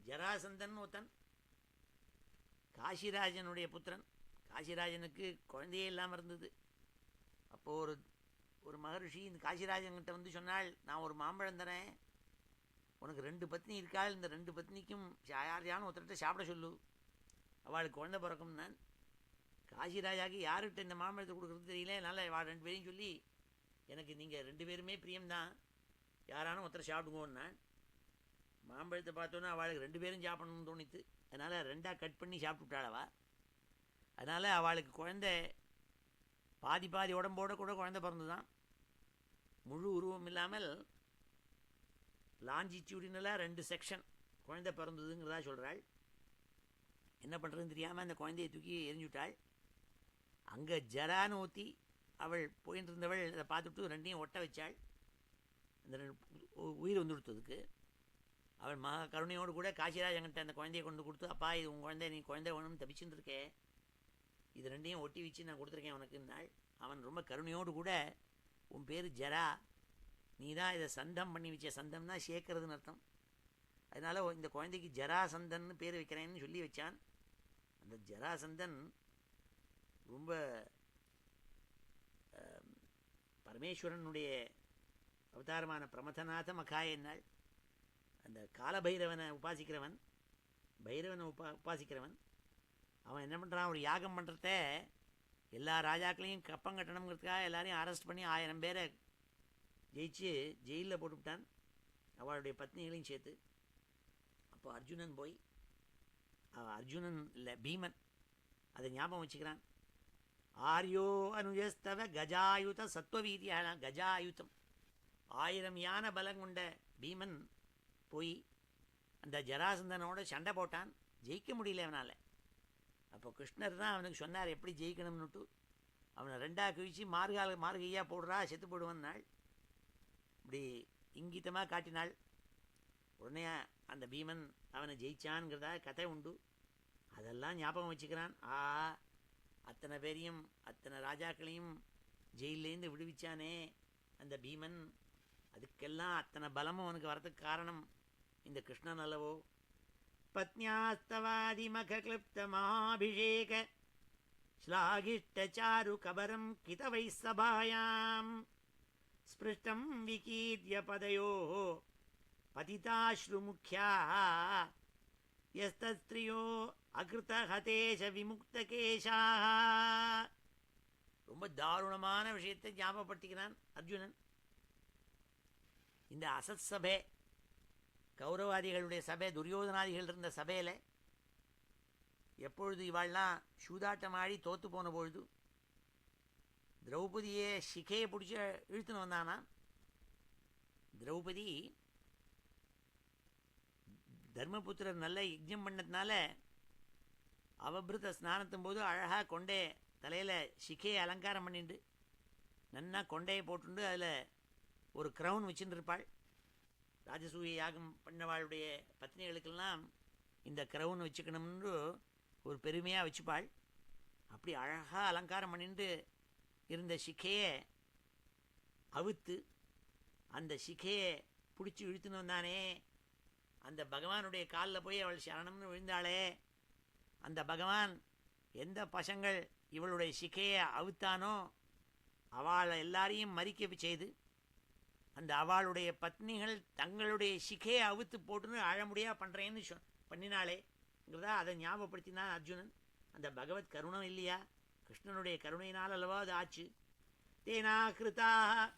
ஜராசந்தன் ஒருத்தன் காசிராஜனுடைய புத்திரன். காசிராஜனுக்கு குழந்தையே இல்லாமல் இருந்தது. அப்போது ஒரு மகர்ஷி இந்த காசிராஜன்கிட்ட வந்து சொன்னாள், நான் ஒரு மாம்பழம் தரேன், உனக்கு 2 பத்னி இருக்காள், இந்த 2 பத்னிக்கும் யாரையான ஒருத்தர்கிட்ட சாப்பிட சொல்லு, அவளுக்கு குழந்தை பிறக்கும். நான் காசிராஜாக்கு யார்கிட்ட இந்த மாம்பழத்தை கொடுக்குறது தெரியல, என்னால் அவள் 2 பேரையும் சொல்லி எனக்கு நீங்கள் 2 பேருமே பிரியம்தான், யாரானும் ஒருத்தர் சாப்பிடுங்கன்னு. மாம்பழத்தை பார்த்தோன்னா அவளுக்கு 2 பேரும் சாப்பிடணும்னு தோணித்து. அதனால் 2ஆக கட் பண்ணி சாப்பிட்டுட்டாளவா. அதனால் அவளுக்கு குழந்தை பாதி உடம்போட கூட குழந்தை பிறந்துதான். முழு உருவம் இல்லாமல் லாஞ்சிடியூடினலாக 2 செக்ஷன் குழந்தை பிறந்ததுங்கிறதா சொல்கிறாள். என்ன பண்ணுறதுன்னு தெரியாமல் அந்த குழந்தையை தூக்கி எரிஞ்சுட்டாள். அங்கே ஜரான்னு ஊற்றி அவள் போயிட்டு இருந்தவள் அதை பார்த்துட்டு 2ஐயும் ஒட்ட வச்சாள். அந்த உயிர் வந்து கொடுத்ததுக்கு அவள் மகா கருணையோடு கூட காசிராஜங்கிட்ட அந்த குழந்தையை கொண்டு கொடுத்து, அப்பா இது உங்கள் குழந்தை, நீ குழந்தை வேணும்னு தப்பிச்சுட்டு இருக்கே, இது 2ஐயும் ஒட்டி வச்சு நான் கொடுத்துருக்கேன் உனக்குன்னாள். அவன் ரொம்ப கருணையோடு கூட, உன் பேர் ஜரா, நீ தான் இதை சந்தம் பண்ணி வச்ச. சந்தம்னா சேர்க்கறதுன்னு அர்த்தம். அதனால் இந்த குழந்தைக்கு ஜராசந்தன்னு பேர் வைக்கிறேன்னு சொல்லி வச்சான். அந்த ஜராசந்தன் ரொம்ப பரமேஸ்வரனுடைய அவதாரமான பிரமதநாத மகாயன்னாள். அந்த காலபைரவனை உபாசிக்கிறவன், பைரவனை உபாசிக்கிறவன். அவன் என்ன பண்ணுறான், ஒரு யாகம் பண்ணுறத எல்லா ராஜாக்களையும் கப்பம் கட்டணுங்கிறதுக்காக எல்லாரையும் அரெஸ்ட் பண்ணி 1000 பேரை ஜெயிச்சு ஜெயிலில் போட்டுவிட்டான், அவளுடைய பத்னிகளையும் சேர்த்து. அப்போ அர்ஜுனன் போய், அர்ஜுனன் இல்லை பீமன், அதை ஞாபகம் வச்சுக்கிறான். ஆர்யோ அனுஜஸ்தவ கஜாயுத சத்வவீதியான கஜாயுதம் 1000 யானை பலம் கொண்ட பீமன் போய் அந்த ஜராசந்தனோட சண்டை போட்டான். ஜெயிக்க முடியல அவனால். அப்போ கிருஷ்ணர் தான் அவனுக்கு சொன்னார் எப்படி ஜெயிக்கணும்னுட்டு. அவனை 2ஆக கிழிச்சு மார்கையாக போடுறா, செத்து போடுவான்னாள். இப்படி இங்கிதமாக காட்டினாள். உடனே அந்த பீமன் அவனை ஜெயிச்சான்ங்கிறதா கதை உண்டு. அதெல்லாம் ஞாபகம் வச்சுக்கிறான். அத்தனை பேரையும் அத்தனை ராஜாக்களையும் ஜெயிலேருந்து விடுவிச்சானே அந்த பீமன், அதுக்கெல்லாம் அத்தனை பலமும் அவனுக்கு வரதுக்கு காரணம் இந்த கிருஷ்ணன் அல்லவோ. பத்னியாஸ்தவாதிமகிருப்த மகாபிஷேக ஸ்லாகிஷ்டச்சாரு கபரம் கிதவை சபாயாம் ஸ்பிருஷ்டம் விகீர்ய பதயோ பதிதாஸ்ருமுக்யாः யஸ்தஸ்திரியோ அகிருத ஹதேஷ விமுக்தகேஷாः. ரொம்ப தாருணமான விஷயத்தை ஞாபகப்படுத்திக்கிறான் அர்ஜுனன். இந்த அசத் சபை, கௌரவாதிகளுடைய சபை, துரியோதனாதிகள் இருந்த சபையில் எப்பொழுது இவாள்லாம் சூதாட்டம் ஆடி தோற்று போன பொழுது திரௌபதியை சிகையை பிடிச்சி இழுத்துன்னு வந்தானா. திரௌபதி தர்மபுத்திரர் நல்ல யஜ்ஞம் பண்ணதுனால அவபிருத்த ஸ்நானத்தும் போது அழகாக கொண்டே தலையில் சிகையை அலங்காரம் பண்ணிட்டு நன்னா கொண்டையை போட்டுண்டு அதில் ஒரு க்ரௌன் வச்சுட்டு இருப்பாள். ராஜசூய யாகம் பண்ணவாளுடைய பத்னிகளுக்கெல்லாம் இந்த க்ரௌன் வச்சுக்கணும்னு ஒரு பெருமையாக வச்சுப்பாள். அப்படி அழகாக அலங்காரம் பண்ணிட்டு இருந்த சிக்கையை அவுத்து அந்த சிக்கையை பிடிச்சி இழுத்துன்னு வந்தானே, அந்த பகவானுடைய காலில் போய் அவள் சரணம்னு விழுந்தாளே, அந்த பகவான் எந்த பசங்கள் இவளுடைய சிக்கையை அவுத்தானோ அவளை எல்லாரையும் மறிக்க செய்து அந்த அவளுடைய பத்னிகள் தங்களுடைய சிக்கையை அவுத்து போட்டுன்னு அழமுடியாக பண்ணுறேன்னு பண்ணினாளேங்கிறதா அதை ஞாபகப்படுத்தினான் அர்ஜுனன். அந்த பகவத் கருணம் இல்லையா, கிருஷ்ணனுடைய கருணையினால் அல்லவா அது ஆச்சு. தேனா கிருதாக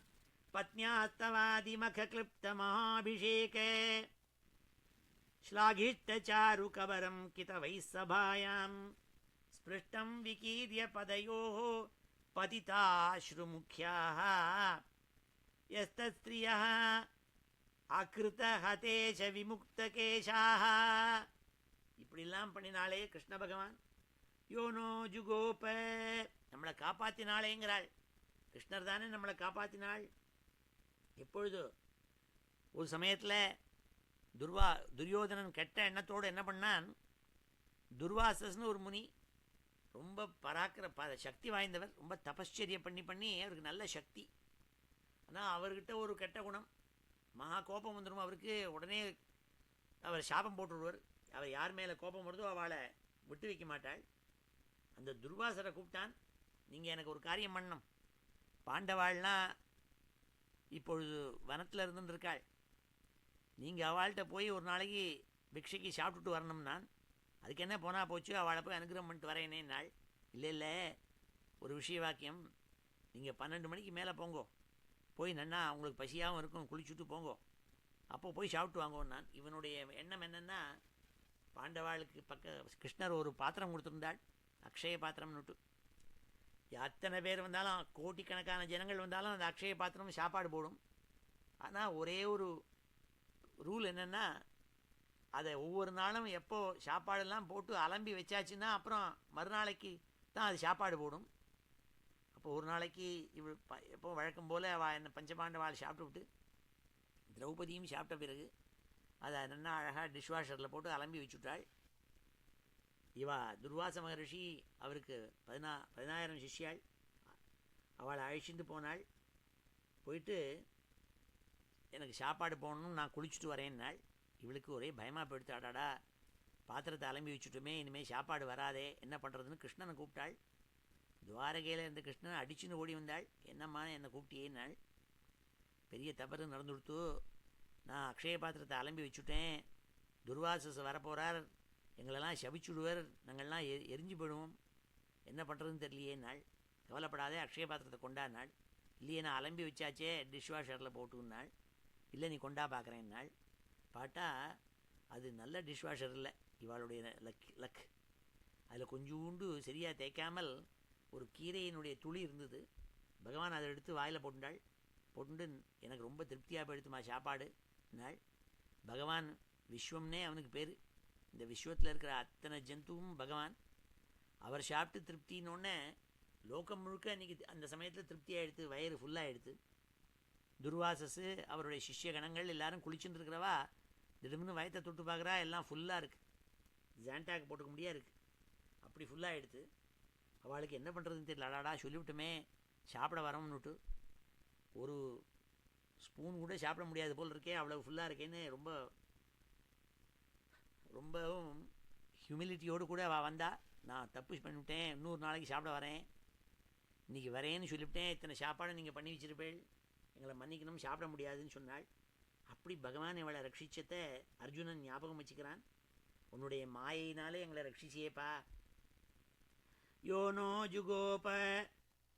பத்னியாஸ்தவாதிமக கிளிப்த மகாபிஷேக श्लाघिष्टचारु कवरं कितवैः सभायां स्पृष्टं विकीर्य पदयोः पतिताश्रुमुख्याः यस्तस्त्रियः अकृतहतेश विमुक्तकेशाः. இப்படிலாம் பண்ணினாலே கிருஷ்ண பகவான். யோனோ ஜுகோப, நம்மளை காப்பாற்றினாளேங்கிறாள். கிருஷ்ணர் தானே நம்மளை காப்பாற்றினாள். எப்பொழுது ஒரு சமயத்தில் துரியோதனன் கெட்ட எண்ணத்தோடு என்ன பண்ணான், துர்வாசஸ்னு ஒரு முனி, ரொம்ப சக்தி வாய்ந்தவர், ரொம்ப தபஸ்சரிய பண்ணி அவருக்கு நல்ல சக்தி. ஆனால் அவர்கிட்ட ஒரு கெட்ட குணம், மகா கோபம் வந்துடும் அவருக்கு. உடனே அவர் சாபம் போட்டுவிடுவார். அவர் யார் மேலே கோபம் வருதோ அவளை விட்டு வைக்க மாட்டாள். அந்த துர்வாசரை கூப்பிட்டான், நீங்கள் எனக்கு ஒரு காரியம் பண்ணணும். பாண்டவாள்லாம் இப்பொழுது வனத்தில் இருந்துருக்காள், நீங்கள் அவள்கிட்ட போய் ஒரு நாளைக்கு பிக்ஷைக்கு சாப்பிட்டுட்டு வரணும். நான் அதுக்கு என்ன போனால் போச்சு, அவளை போய் அனுகிரகம் பண்ணிட்டு வரேனே நாள். இல்லை ஒரு விஷய வாக்கியம், நீங்கள் 12 மணிக்கு மேலே போங்கோ, போய் நன்னா உங்களுக்கு பசியாகவும் இருக்கும், குளிச்சுட்டு போங்கோ, அப்போ போய் சாப்பிட்டு வாங்குவோம். நான் இவனுடைய எண்ணம் என்னென்னா, பாண்டவாளுக்கு கிருஷ்ணர் ஒரு பாத்திரம் கொடுத்துருந்தாள், அக்ஷய பாத்திரம்னுட்டு. எத்தனை பேர் வந்தாலும், கோட்டிக்கணக்கான ஜனங்கள் வந்தாலும் அந்த அக்ஷய பாத்திரம் சாப்பாடு போடும். ஆனால் ஒரே ஒரு ரூல் என்னென்னா, அதை ஒவ்வொரு நாளும் எப்போ சாப்பாடெல்லாம் போட்டு அலம்பி வச்சாச்சுன்னா அப்புறம் மறுநாளைக்கு தான் அது சாப்பாடு போடும். அப்போ ஒரு நாளைக்கு இவள் எப்போ வழக்கம் போல் அவள் என்ன பஞ்சபாண்டவாள் சாப்பிட்டு விட்டு திரௌபதியும் சாப்பிட்ட பிறகு அதை நல்லா அழகாக டிஷ்வாஷரில் போட்டு அலம்பி வச்சுட்டாள். இவா துர்வாச மகரிஷி அவருக்கு 10,000 சிஷ்யாள். அவளை அழைச்சிட்டு போனாள். போயிட்டு எனக்கு சாப்பாடு போகணும், நான் குளிச்சுட்டு வரேன்னாள். இவளுக்கு ஒரே பயமாக போயிடுத்து. ஆடாடா, பாத்திரத்தை அலம்பி வச்சுட்டுமே, இனிமேல் சாப்பாடு வராதே, என்ன பண்ணுறதுன்னு கிருஷ்ணனை கூப்பிட்டாள். துவாரகையில் இருந்த கிருஷ்ணன் அடிச்சுன்னு ஓடி வந்தாள். என்னம்மா என்னை கூப்பிட்டியேன்னாள். பெரிய தவறு நடந்துடுத்து, நான் அக்ஷய பாத்திரத்தை அலம்பி வச்சுட்டேன், துர்வாசஸ் வரப்போகிறார், எங்களெல்லாம் சபிச்சுடுவர், நாங்கள்லாம் எரிஞ்சு போயிடுவோம், என்ன பண்ணுறதுன்னு தெரியலையேன்னாள். கவலைப்படாதே, அக்ஷய பாத்திரத்தை கொண்டாடினாள். இல்லையே நான் அலம்பி வச்சாச்சே டிஷ்வாஷரில் போட்டுன்னாள். இல்லை நீ கொண்டா பார்க்குறேன்னாள். பாட்டா அது நல்ல டிஷ்வாஷர் இல்லை, இவாளுடைய லக். அதில் கொஞ்சோண்டு சரியாக தேய்க்காமல் ஒரு கீரையினுடைய துளி இருந்தது. பகவான் அதை எடுத்து வாயில் போட்டுண்டாள். போட்டு எனக்கு ரொம்ப திருப்தியாக போயிடுத்துமா சாப்பாடு நாள். பகவான் விஸ்வம்னே அவனுக்கு பேர். இந்த விஸ்வத்தில் இருக்கிற அத்தனை ஜந்துவும் பகவான். அவர் சாப்பிட்டு திருப்தின்னொன்னே லோகம் முழுக்க அன்றைக்கி அந்த சமயத்தில் திருப்தியாக எடுத்து, வயிறு ஃபுல்லாக எடுத்து. துர்வாசஸு அவருடைய சிஷ்ய கணங்கள் எல்லாரும் குளிச்சுட்டு இருக்கிறவா திடீர்னு வயத்தை தொட்டு பார்க்குறா, எல்லாம் ஃபுல்லாக இருக்குது, ஜாண்டாக் போட்டுக்க முடியாது இருக்குது, அப்படி ஃபுல்லாக எடுத்து. அவளுக்கு என்ன பண்ணுறதுன்னு தெரியல. அடாடா சொல்லிவிட்டுமே சாப்பிட வரோம்னுட்டு ஒரு ஸ்பூன் கூட சாப்பிட முடியாது போல் இருக்கே, அவ்வளோ ஃபுல்லாக இருக்கேன்னு ரொம்பவும் ஹியூமிலிட்டியோடு கூட அவள் வந்தா. நான் தப்பு பண்ணிவிட்டேன், இன்னொரு நாளைக்கு சாப்பிட வரேன், இன்றைக்கி வரேன்னு சொல்லிவிட்டேன், இத்தனை சாப்பாடு நீங்கள் பண்ணி வச்சிருப்பேள், எங்களை மன்னிக்கணும், சாப்பிட முடியாதுன்னு சொன்னாள். அப்படி பகவான் இவளை ரட்சிச்சத்தை அர்ஜுனன் ஞாபகம் வச்சுக்கிறான். உன்னுடைய மாயினாலே எங்களை ரட்சிச்சியேப்பா. யோனோ ஜுகோப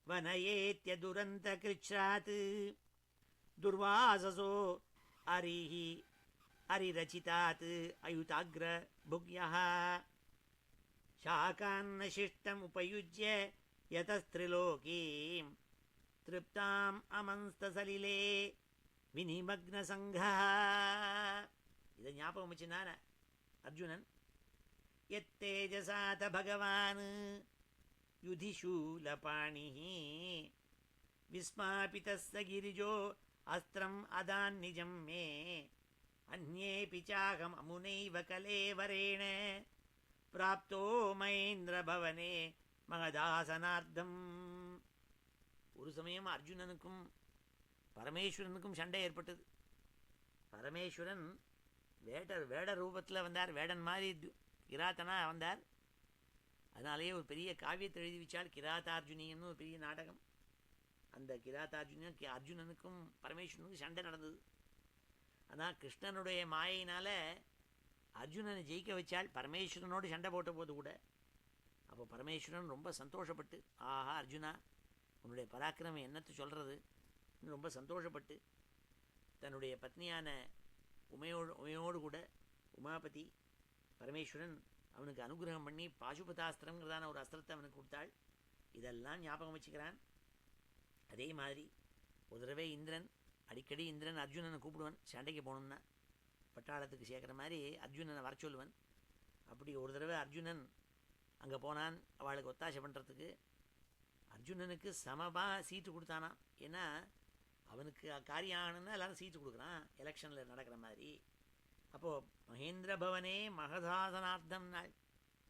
வனயேத்ய துரந்த கிருச்சாத் துர்வாசசோ அரிஹி அரிரச்சிதாத் அயுதாக்ர புக்யஹ சாகான்ன சிஷ்டம் உபயுஜ்ய யதஸ்திரிலோகீம் திருப்தாம் அமன்ஸ்தசலிலே வினிமக்ன சங்கா. இதை ஞாபகம் வச்சுனான அர்ஜுனன். எத்தேஜசாத பகவான் யுதிஷூலபாணிஹி விஸ்மாபிதஸ்ஸ கிரிஜோ அஸ்திரம் அதான் நிஜம் மே அந்நேபி சாகம் அமுனைவ கலேவரேண பிராப்தோ மகேந்திர பவனே மகதாசனார்த்தம். ஒரு சமயம் அர்ஜுனனுக்கும் பரமேஸ்வரனுக்கும் சண்டை ஏற்பட்டது. பரமேஸ்வரன் வேட ரூபத்தில் வந்தார், வேடன் மாதிரி கிராத்தனா வந்தார். அதனாலேயே ஒரு பெரிய காவியத்தை எழுதி வச்சால் கிராத்தார்ஜுனியன்னு ஒரு பெரிய நாடகம். அந்த கிராத்தார்ஜுனியன் அர்ஜுனனுக்கும் பரமேஸ்வரனுக்கும் சண்டை நடந்தது. ஆனால் கிருஷ்ணனுடைய மாயினால் அர்ஜுனனை ஜெயிக்க வச்சால் பரமேஸ்வரனோடு சண்டை போட்ட போது கூட. அப்போ பரமேஸ்வரன் ரொம்ப சந்தோஷப்பட்டு, ஆஹா அர்ஜுனா உன்னுடைய பராக்கிரமம் என்னத்து சொல்கிறது, ரொம்ப சந்தோஷப்பட்டு தன்னுடைய பத்னியான உமையோடு கூட உமாபதி பரமேஸ்வரன் அவனுக்கு அனுகிரகம் பண்ணி பாசுபதாஸ்திரங்கிறதான ஒரு அஸ்திரத்தை அவனுக்கு கொடுத்தாள். இதெல்லாம் ஞாபகம் வச்சுக்கிறான். அதே மாதிரி ஒரு தடவை அடிக்கடி இந்திரன் அர்ஜுனனை கூப்பிடுவன் சண்டைக்கு போகணும்னா, பட்டாளத்துக்கு சேர்க்குற மாதிரி அர்ஜுனனை வர சொல்லுவன். அப்படி ஒரு தடவை அர்ஜுனன் அங்கே போனான் அவளுக்கு ஒத்தாசை பண்ணுறதுக்கு. அர்ஜுனனுக்கு சமமாக சீட்டு கொடுத்தானான். ஏன்னா அவனுக்கு காரியம் ஆகணும்னா எல்லாரும் சீட்டு கொடுக்குறான் எலெக்ஷனில் நடக்கிற மாதிரி. அப்போது மகேந்திர பவனே மகதாசனார்த்தம் நாள்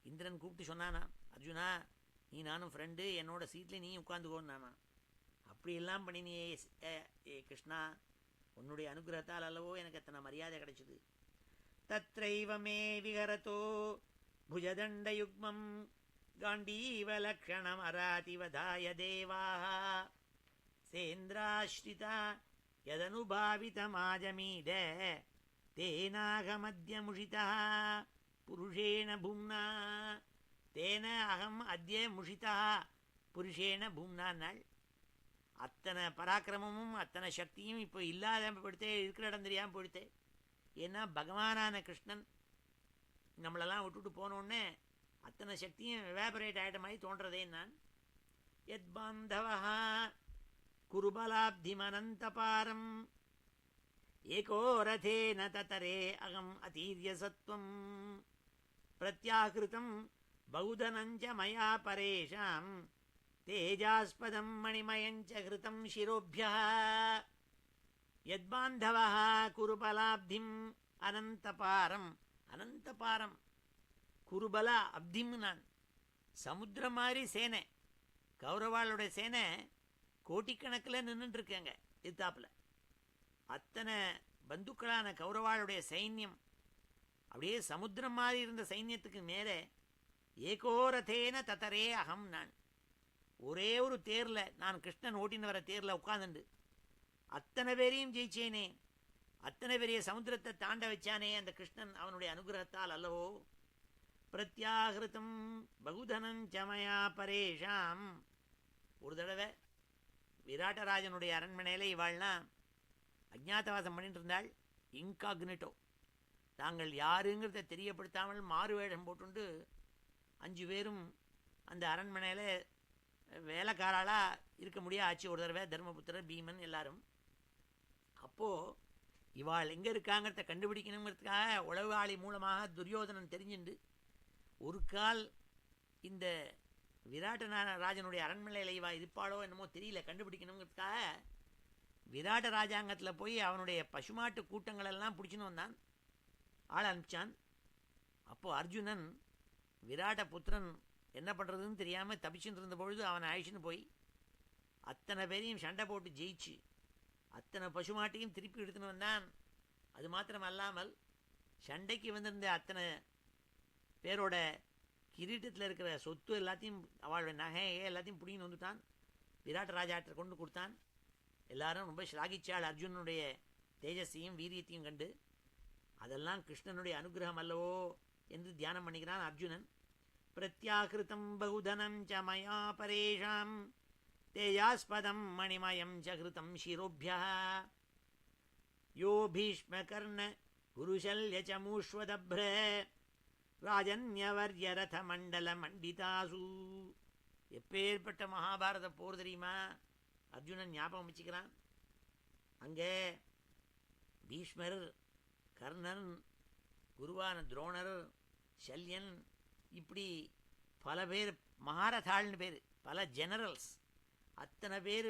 இந்திரன் கூப்பிட்டு சொன்னானா, அர்ஜுனா நீ நானும் ஃப்ரெண்டு, என்னோட சீட்டில் நீ உட்காந்துக்கோன்னானா. அப்படியெல்லாம் பண்ணினியே கிருஷ்ணா, உன்னுடைய அனுகிரகத்தால் அல்லவோ எனக்கு அத்தனை மரியாதை கிடைச்சிது. தத்ரைவமே விஹரதோ புஜதண்டயுக்மம் காண்டீவலக்ஷணம் அராதிவதாய தேவாः சேந்திராஸ்ரிதா யதனுபாவிதமாஜமீட தேனாகமத்ய புருஷேண பூம்னா. தேன அகம் அத்ய முஷிதா புருஷேண பூம்னா நாள். அத்தனை பராக்கிரமமும் அத்தனை சக்தியும் இப்போ இல்லாத போயிடுத்தே, இருக்கிற இடம் தெரியாமல் போயிடுத்தே. ஏன்னா பகவானான கிருஷ்ணன் நம்மளெல்லாம் விட்டுட்டு போனோடனே அத்தனை சக்தியும் எவாபரேட் ஆகிட்ட மாதிரி தோன்றதே. நான் யத் பாந்தவா குருபலாப்திமனந்தபாரம் ஏகோ ரதேன ததரே அகம் அதீர்ய சத்வம் பிரத்யாகிருதம் பௌதனஞ்ச மயா பரேஷாம் தேஜாஸ்பதம் மணிமயஞ்ச கிருதம் சிரோபியः யத்பாந்தவः குருபலாப்திம் அனந்தபாரம். அனந்தபாரம் குருபல அப்திம். நான் சமுத்திரம் மாதிரி சேனை, கௌரவாளுடைய சேனை கோட்டிக்கணக்கில் நின்றுட்டுருக்கேங்க எத்தாப்பில். அத்தனை பந்துக்களான கௌரவாளுடைய சைன்யம் அப்படியே சமுத்திரம் மாதிரி இருந்த சைன்யத்துக்கு மேலே ஏகோரதேன ததரே அகம். நான் ஒரே ஒரு தேரில், நான் கிருஷ்ணன் ஓட்டின்னு வர தேரில் உட்காந்துண்டு அத்தனை பேரையும் ஜெயிச்சேனே, அத்தனை பெரிய சமுத்திரத்தை தாண்ட வச்சானே அந்த கிருஷ்ணன், அவனுடைய அனுகிரகத்தால் அல்லவோ. பிரத்யாகிருதம் பகுதனஞ்சமயா பரேஷாம். ஒரு தடவை விராட்டராஜனுடைய அரண்மனையில் இவாள்லாம் அஜ்ஞாதவாசம் பண்ணிட்டு இருந்தாள். இன்காக்னிட்டோ, தாங்கள் யாருங்கிறத தெரியப்படுத்தாமல் மாறுவேடம் போட்டுண்டு 5 பேரும் அந்த அரண்மனையில் வேலைக்காராளாக இருக்க முடியாது ஆச்சு. ஒரு தடவை தர்மபுத்திரர், பீமன் எல்லாரும். அப்போது இவாள் எங்கே இருக்காங்கிறத கண்டுபிடிக்கணுங்கிறதுக்காக உளவாளி மூலமாக துரியோதனன் தெரிஞ்சுண்டு ஒரு கால் இந்த விராட்டனான ராஜனுடைய அரண்மனையில் இவா இருப்பாளோ என்னமோ தெரியல, கண்டுபிடிக்கணுங்கிறதுக்காக விராட்ட ராஜாங்கத்தில் போய் அவனுடைய பசுமாட்டு கூட்டங்களெல்லாம் பிடிச்சின்னு வந்தான், ஆள் அனுப்பிச்சான். அப்போது அர்ஜுனன் விராட்ட புத்திரன் என்ன பண்ணுறதுன்னு தெரியாமல் தப்பிச்சுட்டு இருந்த பொழுது அவனை அழிச்சுன்னு போய் அத்தனை பேரையும் சண்டை போட்டு ஜெயிச்சு அத்தனை பசுமாட்டையும் திருப்பி எடுத்துன்னு வந்தான். அது மாத்திரம் அல்லாமல் சண்டைக்கு வந்திருந்த அத்தனை பேரோட கிரீட்டத்தில் இருக்கிற சொத்து எல்லாத்தையும், அவளோட நகையை எல்லாத்தையும் பிடிங்கின்னு வந்துட்டான். விராட்ட ராஜாட்ட கொண்டு கொடுத்தான். எல்லாரும் ரொம்ப ஸ்லாகிச்சாள் அர்ஜுனனுடைய தேஜஸையும் வீரியத்தையும் கண்டு. அதெல்லாம் கிருஷ்ணனுடைய அனுகிரகம் அல்லவோ என்று தியானம் பண்ணிக்கிறான் அர்ஜுனன். பிரத்யாகிருதம் பகுதனம் ச மயா பரேஷாம் தேஜாஸ்பதம் மணிமயம் ஜகிருதம் சிரோபியः யோ பீஷ்ம கர்ண குருஷல்ய ச மூஷ்வதப்ர ராஜன்யவர்ய ரத மண்டல மண்டிதாசு. எப்பேற்பட்ட மகாபாரத போர் தெரியுமா? அர்ஜுனன் ஞாபகம் வச்சுக்கிறான். அங்கே பீஷ்மர், கர்ணன், குருவான துரோணர், சல்யன், இப்படி பல பேர், மகாரதாள்னு பேர், பல ஜெனரல்ஸ், அத்தனை பேர்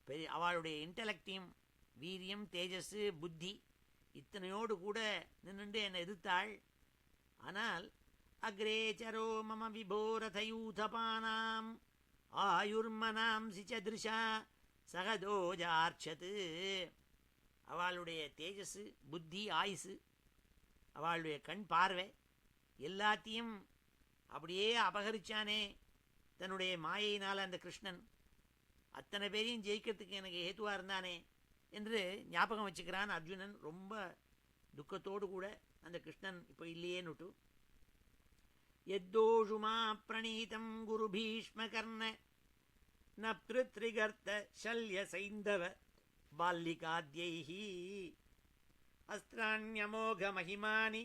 பெரிய அவளுடைய இன்டலெக்டையும் வீரியம் தேஜஸ் புத்தி இத்தனையோடு கூட நின்றுண்டு என்னை எதிர்த்தாள். ஆனால் அக்ரேச்சரோ மம விபோரதயூதபானாம் ஆயுர்மனாம்சி சதிருஷா சகதோஜார்ச்சது. அவளுடைய தேஜஸ், புத்தி, ஆயுசு, அவளுடைய கண் பார்வை எல்லாத்தையும் அப்படியே அபகரிச்சானே தன்னுடைய மாயையினால் அந்த கிருஷ்ணன். அத்தனை பேரையும் ஜெயிக்கிறதுக்கு எனக்கு ஹேத்துவாக இருந்தானே என்று ஞாபகம் வச்சுக்கிறான் அர்ஜுனன். ரொம்ப துக்கத்தோடு கூட அந்த கிருஷ்ணன் இப்போ இல்லையேன்னுட்டு. எத்தோஷுமா பிரணீதம் குரு பீஷ்ம கர்ண நப்திருத்ரிகர்த்த சல்ய சைந்தவ பால்லிகாத்யைஹி அஸ்திராண்யமோக மகிமானி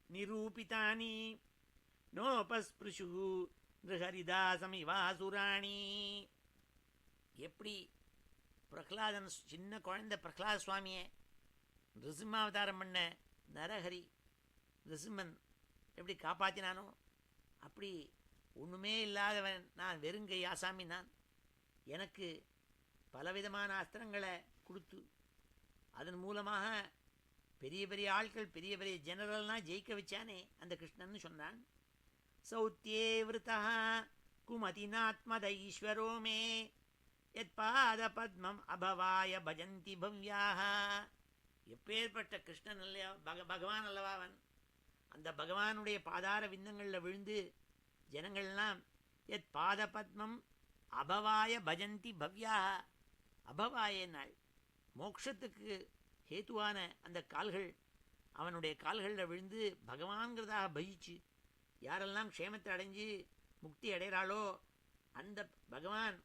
நிரூபிதானி நோபஸ்பிருஷு நிருஹரிதாசமிவாசுராணி. எப்படி பிரகலாதன், சின்ன குழந்தை பிரகலாத சுவாமியை நிருசிம்மாவதாரம் பண்ண நரஹரி நிருசிம்மன் எப்படி காப்பாற்றினானோ, அப்படி ஒன்றுமே இல்லாதவன் நான், வெறுங்கை ஆசாமி நான், எனக்கு பலவிதமான அஸ்திரங்களை கொடுத்து அதன் மூலமாக பெரிய பெரிய ஆட்கள், பெரிய பெரிய ஜெனரல்லாம் ஜெயிக்க வச்சானே அந்த கிருஷ்ணன் சொன்னான். சௌத்தியே விருத்தா குமதினாத்மத ஈஸ்வரோ மே யத் பாத பத்மம் அபவாய பஜந்தி பவ்யாக. எப்பேற்பட்ட கிருஷ்ணன் இல்லையா, பகவான் அல்லவா அவன். அந்த பகவானுடைய பாதார விந்தங்களில் விழுந்து ஜனங்கள்லாம் யத் பாத பத்மம் அபவாய பஜந்தி பவ்யாக. அபவாய நாள் மோட்சத்துக்கு ஹேத்துவான அந்த கால்கள், அவனுடைய கால்களில் விழுந்து பகவான்கிறதாக பயிச்சு யாரெல்லாம் க்ஷேமத்தை அடைஞ்சு முக்தி அடைகிறாளோ அந்த பகவான்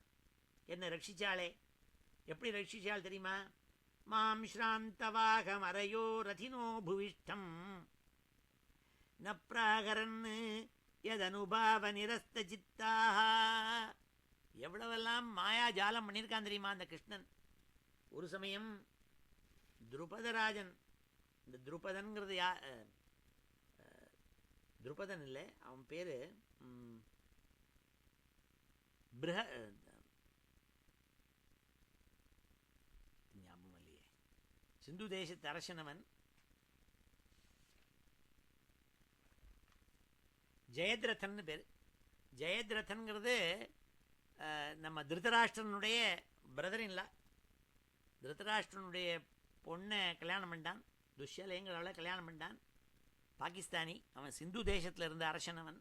என்னை ரட்சிச்சாளே. எப்படி ரட்சிச்சாள் தெரியுமா? மாம் ஸ்ராந்தவாக மரையோ ரதினோ புவிஷ்டம் ந பிராகரன் யதனுபாவ நிரஸ்த சித்தாக. எவ்வளவெல்லாம் மாயா ஜாலம் பண்ணியிருக்கான் தெரியுமா அந்த கிருஷ்ணன். ஒரு சமயம் துருபதராஜன், இந்த துருபதன்கிறது துருபதன் இல்லை, அவன் பேரு ஞாபகம் இல்லையே. சிந்து தேசத்து அரசனவன் ஜெயத்ரதன் பேர். ஜெயத்ரதன்கிறது நம்ம திருதராஷ்டிரனுடைய பிரதர் இல்லா. திருதராஷ்டிரனுடைய பொண்ணை கல்யாணம் பண்ணிட்டான், துஷ்யலைங்கிறவளை கல்யாணம் பண்ணிட்டான். பாகிஸ்தானி அவன், சிந்து தேசத்தில் இருந்த அரசன் அவன்.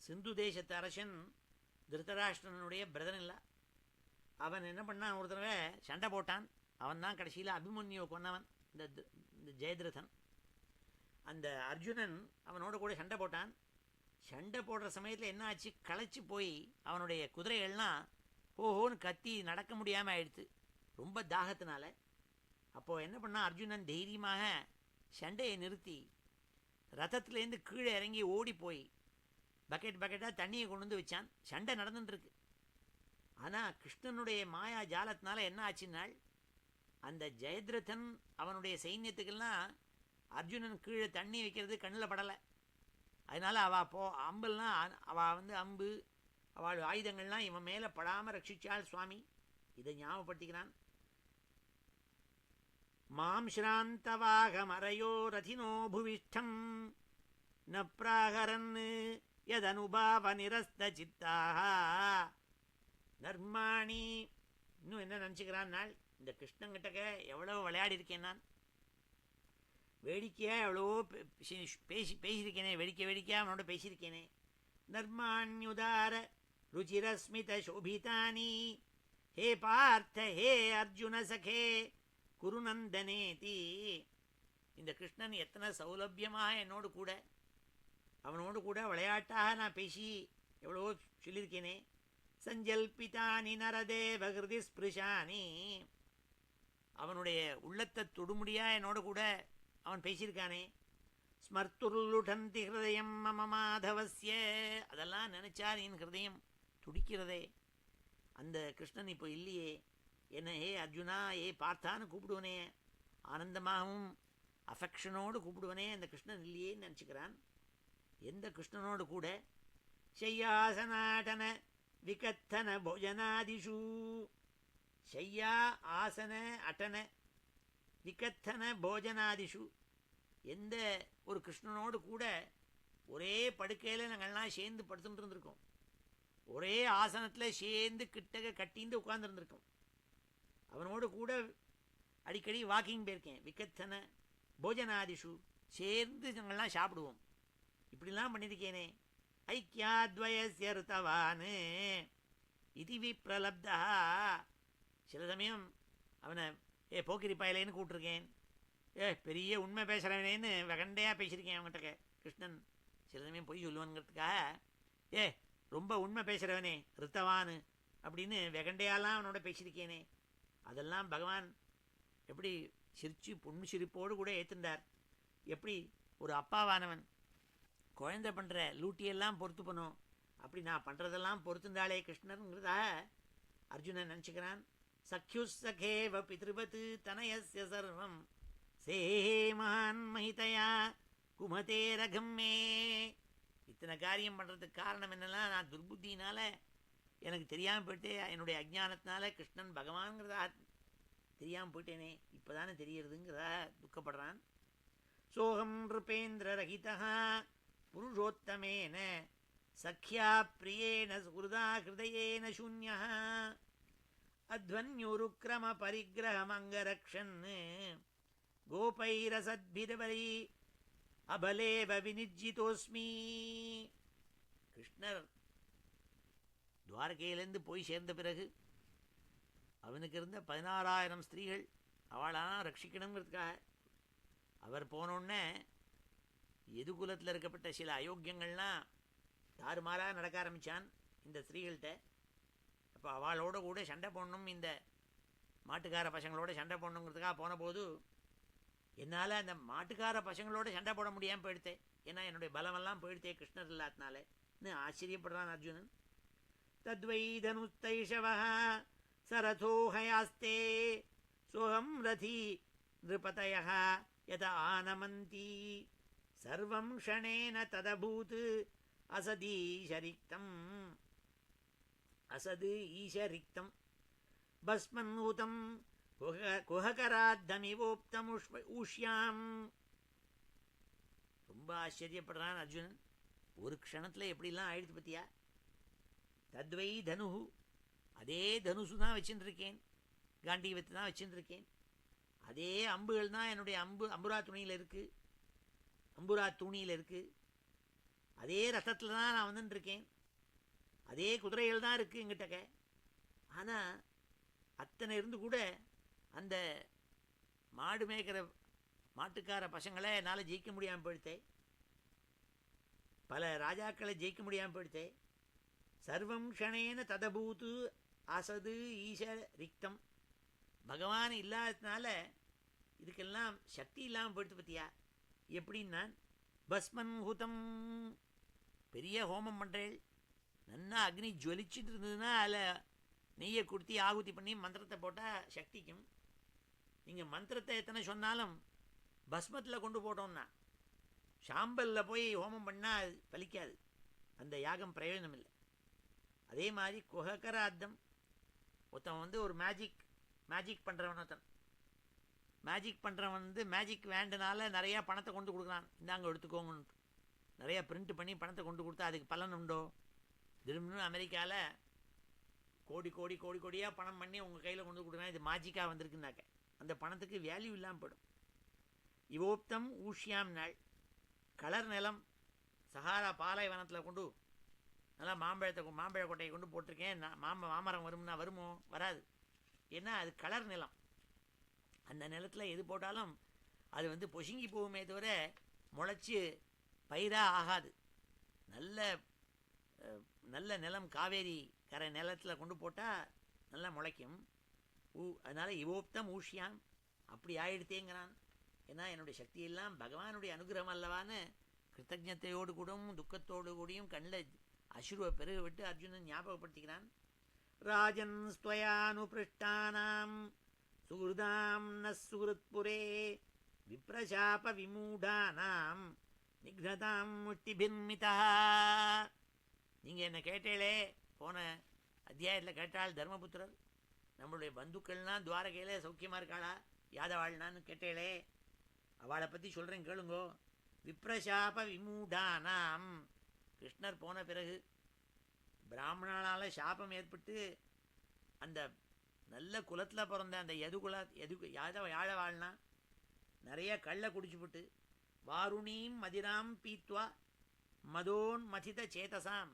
சிந்து தேசத்து அரசன் திருதராஷ்டிரனுடைய பிரதர் இல்லா. அவன் என்ன பண்ணான், ஒரு தடவை சண்டை போட்டான். அவன் தான் கடைசியில் அபிமன்யுவை கொன்னவன், இந்த ஜெயத்ரதன். அந்த அர்ஜுனன் அவனோட கூட சண்டை போட்டான். சண்டை போடுற சமயத்தில் என்ன ஆச்சு, களைச்சி போய் அவனுடைய குதிரைகள்லாம் ஓஹோன்னு கத்தி நடக்க முடியாமல் ஆயிடுத்து, ரொம்ப தாகத்தினால. அப்போது என்ன பண்ணால் அர்ஜுனன் தைரியமாக சண்டையை நிறுத்தி ரதத்துலேருந்து கீழே இறங்கி ஓடி போய் பக்கெட்டாக தண்ணியை கொண்டு வந்து வச்சான். சண்டை நடந்துட்டுருக்கு. ஆனால் கிருஷ்ணனுடைய மாயா ஜாலத்தினால என்ன ஆச்சுன்னால், அந்த ஜெயத்ரதன் அவனுடைய சைன்யத்துக்கெல்லாம் அர்ஜுனன் கீழே தண்ணி வைக்கிறது கண்ணில் படலை. அதனால் அம்பெல்லாம் அம்பு அவள் ஆயுதங்கள்லாம் இவன் மேலே படாமல் ரட்சிச்சாள் சுவாமி. இதை ஞாபகப்படுத்திக்கிறான். மாம் ஸ்ராந்தவாக மரையோ ரதினோ புவிஷ்டம் ந பிராகரன் யதனுபாவ நிரஸ்த சித்தாக நர்மாணி. இன்னும் என்ன நினச்சிக்கிறான் நாள், இந்த கிருஷ்ணங்கிட்டக்க எவ்வளோ விளையாடி இருக்கேன் நான், வேடிக்கையாக எவ்வளவோ பேசியிருக்கேனே, வேடிக்கையாக அவனோட பேசியிருக்கேனே. நர்மாண்யுதார ருச்சிரஸ்மித சோபிதானி ஹே பார்த்த ஹே அர்ஜுன சகே குருநந்தனேதி. இந்த கிருஷ்ணன் எத்தனை சௌலபியமாக என்னோடு கூட, அவனோடு கூட விளையாட்டாக நான் பேசி எவ்வளவோ சொல்லியிருக்கேனே. சஞ்சல்பிதானி நரதேவ ஹிருதி ஸ்பிருஷானி. அவனுடைய உள்ளத்தை தொடுமுடியா என்னோட கூட அவன் பேசியிருக்கானே. ஸ்மர்த்துருளுடந்தி ஹிருதயம் மம மாதவஸ்ய. அதெல்லாம் நினைச்சா என் ஹிருதயம் துடிக்கிறதே. அந்த கிருஷ்ணன் இப்போ இல்லையே. என்ன ஏ அர்ஜுனா, ஏ பார்த்தான்னு கூப்பிடுவனே, ஆனந்தமாகவும் அஃபெக்ஷனோடு கூப்பிடுவனே, அந்த கிருஷ்ணன் இல்லையேன்னு நினச்சிக்கிறான். எந்த கிருஷ்ணனோடு கூட ஷையாசனாடன விகத்தன போஜனாதிஷு. ஷையா ஆசன அட்டன விகத்தன போஜனாதிஷு. எந்த ஒரு கிருஷ்ணனோடு கூட ஒரே படுக்கையில் நாங்கள்லாம் சேர்ந்து படுத்துட்டு இருந்திருக்கோம். ஒரே ஆசனத்தில் சேர்ந்து கிட்டக கட்டிந்து உட்கார்ந்துருந்துருக்கோம். அவனோடு கூட அடிக்கடி வாக்கிங் போயிருக்கேன். விக்கத்தனை போஜனாதிஷு சேர்ந்து நாங்கள்லாம் சாப்பிடுவோம். இப்படிலாம் பண்ணியிருக்கேனே. ஐக்கியாத்வயஸ்ய ருத்தவான் இது விப்ரலப்தா. சில சமயம் அவனை போக்கிரி பாயலேன்னு கூப்பிட்ருக்கேன். பெரிய உண்மை பேசுகிறவனேன்னு வெகண்டையாக பேசியிருக்கேன் அவங்ககிட்ட. கிருஷ்ணன் சில சமயம் பொய் சொல்லுவானுங்கிறதுக்காக ரொம்ப உண்மை பேசுகிறவனே ருத்தவான் அப்படின்னு வெகண்டையாலாம் அவனோட பேசியிருக்கேனே. அதெல்லாம் பகவான் எப்படி சிரிச்சு பொண்ணு சிரிப்போடு கூட ஏற்றுண்டார். எப்படி ஒரு அப்பாவானவன் குழந்தை பண்ணுற லூட்டியெல்லாம் பொறுத்து பண்ணும், அப்படி நான் பண்ணுறதெல்லாம் பொறுத்துண்டாளே கிருஷ்ணருங்கிறதா அர்ஜுனன் நினச்சிக்கிறான். சக்யுசகேவ பித்ருபத் தனயஸ்ய சர்வம் சேமான் மஹிதயா குமதே ரகம்மே. இத்தனை காரியம் பண்ணுறதுக்கு காரணம் என்னெல்லாம் நான் துர்புத்தினால எனக்கு தெரியாமல் போயிட்டு, என்னுடைய அஜ்ஞானத்தினால கிருஷ்ணன் பகவான்கிறதா தெரியாமல் போயிட்டேனே, இப்போ தானே தெரியறதுங்கிறதா துக்கப்படுறான். சோகம் நிருபேந்திர ரஹிதா புருஷோத்தமேன சக்யா பிரியேன சுகிருதா ஹிருதயேன சூன்யா அத்வன்யுருக்ரம பரிகிரகமங்கரக்ஷன் கோபைரசத்பிரபலி அபலேவ வினிஜ்ஜிதோஸ்மி. கிருஷ்ணர் துவாரகையிலேருந்து போய் சேர்ந்த பிறகு அவனுக்கு இருந்த 16,000 ஸ்திரீகள் அவளாம் ரட்சிக்கணுங்கிறதுக்காக அவர் போனோடனே எதுகுலத்தில் இருக்கப்பட்ட சில அயோக்கியங்கள்லாம் தாறுமாறாக நடக்க ஆரம்பித்தான் இந்த ஸ்திரீகள்கிட்ட. அப்போ அவளோட கூட சண்டை போடணும், இந்த மாட்டுக்கார பசங்களோட சண்டை போடணுங்கிறதுக்காக போன போது என்னால் அந்த மாட்டுக்கார பசங்களோட சண்டை போட முடியாமல் போயிடுத்தேன். ஏன்னா என்னுடைய பலமெல்லாம் போயிடுத்தே கிருஷ்ணர் இல்லாதனாலன்னு ஆச்சரியப்படுறான் அர்ஜுனன். தத்வை தனுஸ்தைஷவ சரதோஹயாஸ்தே சோகம் ரதி நிருபதய யத ஆனமந்தி சர்வம் க்ஷணேன ததபூத் அசதீஷரிக்தம் அசது ஈஷரிக்தம் பஸ்மன்ஹூதம் குஹகராத்தமிவோப்தம் ஊஷ்யாம். ரொம்ப ஆச்சரியப்படுறான் அர்ஜுனன். ஒரு க்ஷணத்தில் எப்படிலாம் ஆயிடுத்து பத்தியா. தத்வை தனு, அதே தனுசு தான் வச்சுருக்கேன், காண்டீவத்தை தான் வச்சுருக்கேன். அதே அம்புகள் தான் என்னுடைய அம்புரா துணியில் இருக்குது, அம்புரா துணியில் இருக்குது. அதே ரத்தத்தில் தான் நான் வந்துட்டுருக்கேன். அதே குதிரைகள் தான் இருக்குது எங்கிட்டக்க. ஆனால் அத்தனை இருந்து கூட அந்த மாடு மேய்க்கிற மாட்டுக்கார பசங்களை என்னால் ஜெயிக்க முடியாமல் போயிடுத்தே. பல ராஜாக்களை ஜெயிக்க முடியாமல் போயிடுத்தே. சர்வம் க்ஷணேன ததபூத்து அசது ஈஷ ரிக்தம். பகவான் இல்லாததுனால இதுக்கெல்லாம் சக்தி இல்லாமல் போயிடுத்து பற்றியா. எப்படின்னா பஸ்மன் ஹூதம், பெரிய ஹோமம் பண்ணுறேள், நன்னா அக்னி ஜுவலிச்சுட்டு இருந்ததுன்னா அதில் நெய்யை கொடுத்தி ஆகுதி பண்ணி மந்திரத்தை போட்டால் சக்திக்கும். நீங்கள் மந்திரத்தை எத்தனை சொன்னாலும் பஸ்மத்தில் கொண்டு போட்டோம்னா சாம்பலில் போய் ஹோமம் பண்ணால் அது பலிக்காது, அந்த யாகம் பிரயோஜனம் இல்லை. அதே மாதிரி குஹகராத்தம், ஒருத்தன் ஒரு மேஜிக் பண்ணுறவன், ஒருத்தன் மேஜிக் பண்ணுறவன் மேஜிக் வேண்டுனால நிறையா பணத்தை கொண்டு கொடுக்குறான், இந்தாங்க எடுத்துக்கோங்கன்ட்டு. நிறையா பிரிண்ட் பண்ணி பணத்தை கொண்டு கொடுத்தா அதுக்கு பலன் உண்டோ? திரும்பவும் அமெரிக்காவில் கோடி கோடி கோடி கோடியாக பணம் பண்ணி உங்கள் கையில் கொண்டு கொடுக்குறான், இது மேஜிக்காக வந்திருக்குனாக்க அந்த பணத்துக்கு வேல்யூ இல்லாமல் போயிடும். இவோப்தம் ஊஷ்யாம் நாள், கலர் நிலம் சஹாரா பாலைவனத்தில் கொண்டு நல்லா மாம்பழ கொட்டையை கொண்டு போட்டிருக்கேன். மாமரம் வரும்னா வருமோ? வராது. ஏன்னா அது கலர் நிலம். அந்த நிலத்தில் எது போட்டாலும் அது பொசுங்கி போகுமே தவிர முளைச்சி பயிராக ஆகாது. நல்ல நிலம், காவேரி கரை நிலத்தில் கொண்டு போட்டால் நல்லா முளைக்கும். அதனால் இவோப்தம் ஊஷ்யாம், அப்படி ஆயிடுத்தேங்கிறான். ஏன்னா என்னுடைய சக்தியெல்லாம் பகவானுடைய அனுகிரகம் அல்லவான்னு கிருத்தஜத்தையோடு கூடவும் துக்கத்தோடு கூடியும் கண்ணில் அசுருவை பெருக விட்டு அர்ஜுனன் ஞாபகப்படுத்திக்கிறான். ராஜன் ஸ்வயானுபிருஷ்டானாம் சுகிருதாம் ந சுகிருத்புரே விப்ரசாப விமூடானாம் நிக்னதாம் முஷ்டிபிர்மிதா. நீங்கள் என்ன கேட்டேளே, போன அத்தியாயத்தில் கேட்டால் தர்மபுத்திரர் நம்மளுடைய பந்துக்கள்லாம் துவாரகையில் சௌக்கியமாக இருக்காளா யாதவாள்னான்னு கேட்டேளே, அவளை பற்றி சொல்கிறேன் கேளுங்கோ. விப்ரசாப விமூடானாம். கிருஷ்ணர் போன பிறகு பிராமணனால சாபம் ஏற்பட்டு அந்த நல்ல குலத்தில் பிறந்த அந்த யாழ வாழ்னா நிறைய கள்ள குடிச்சுவிட்டு வாருணீம் மதிராம் பீத்வா மதோன் மதித சேதசாம்.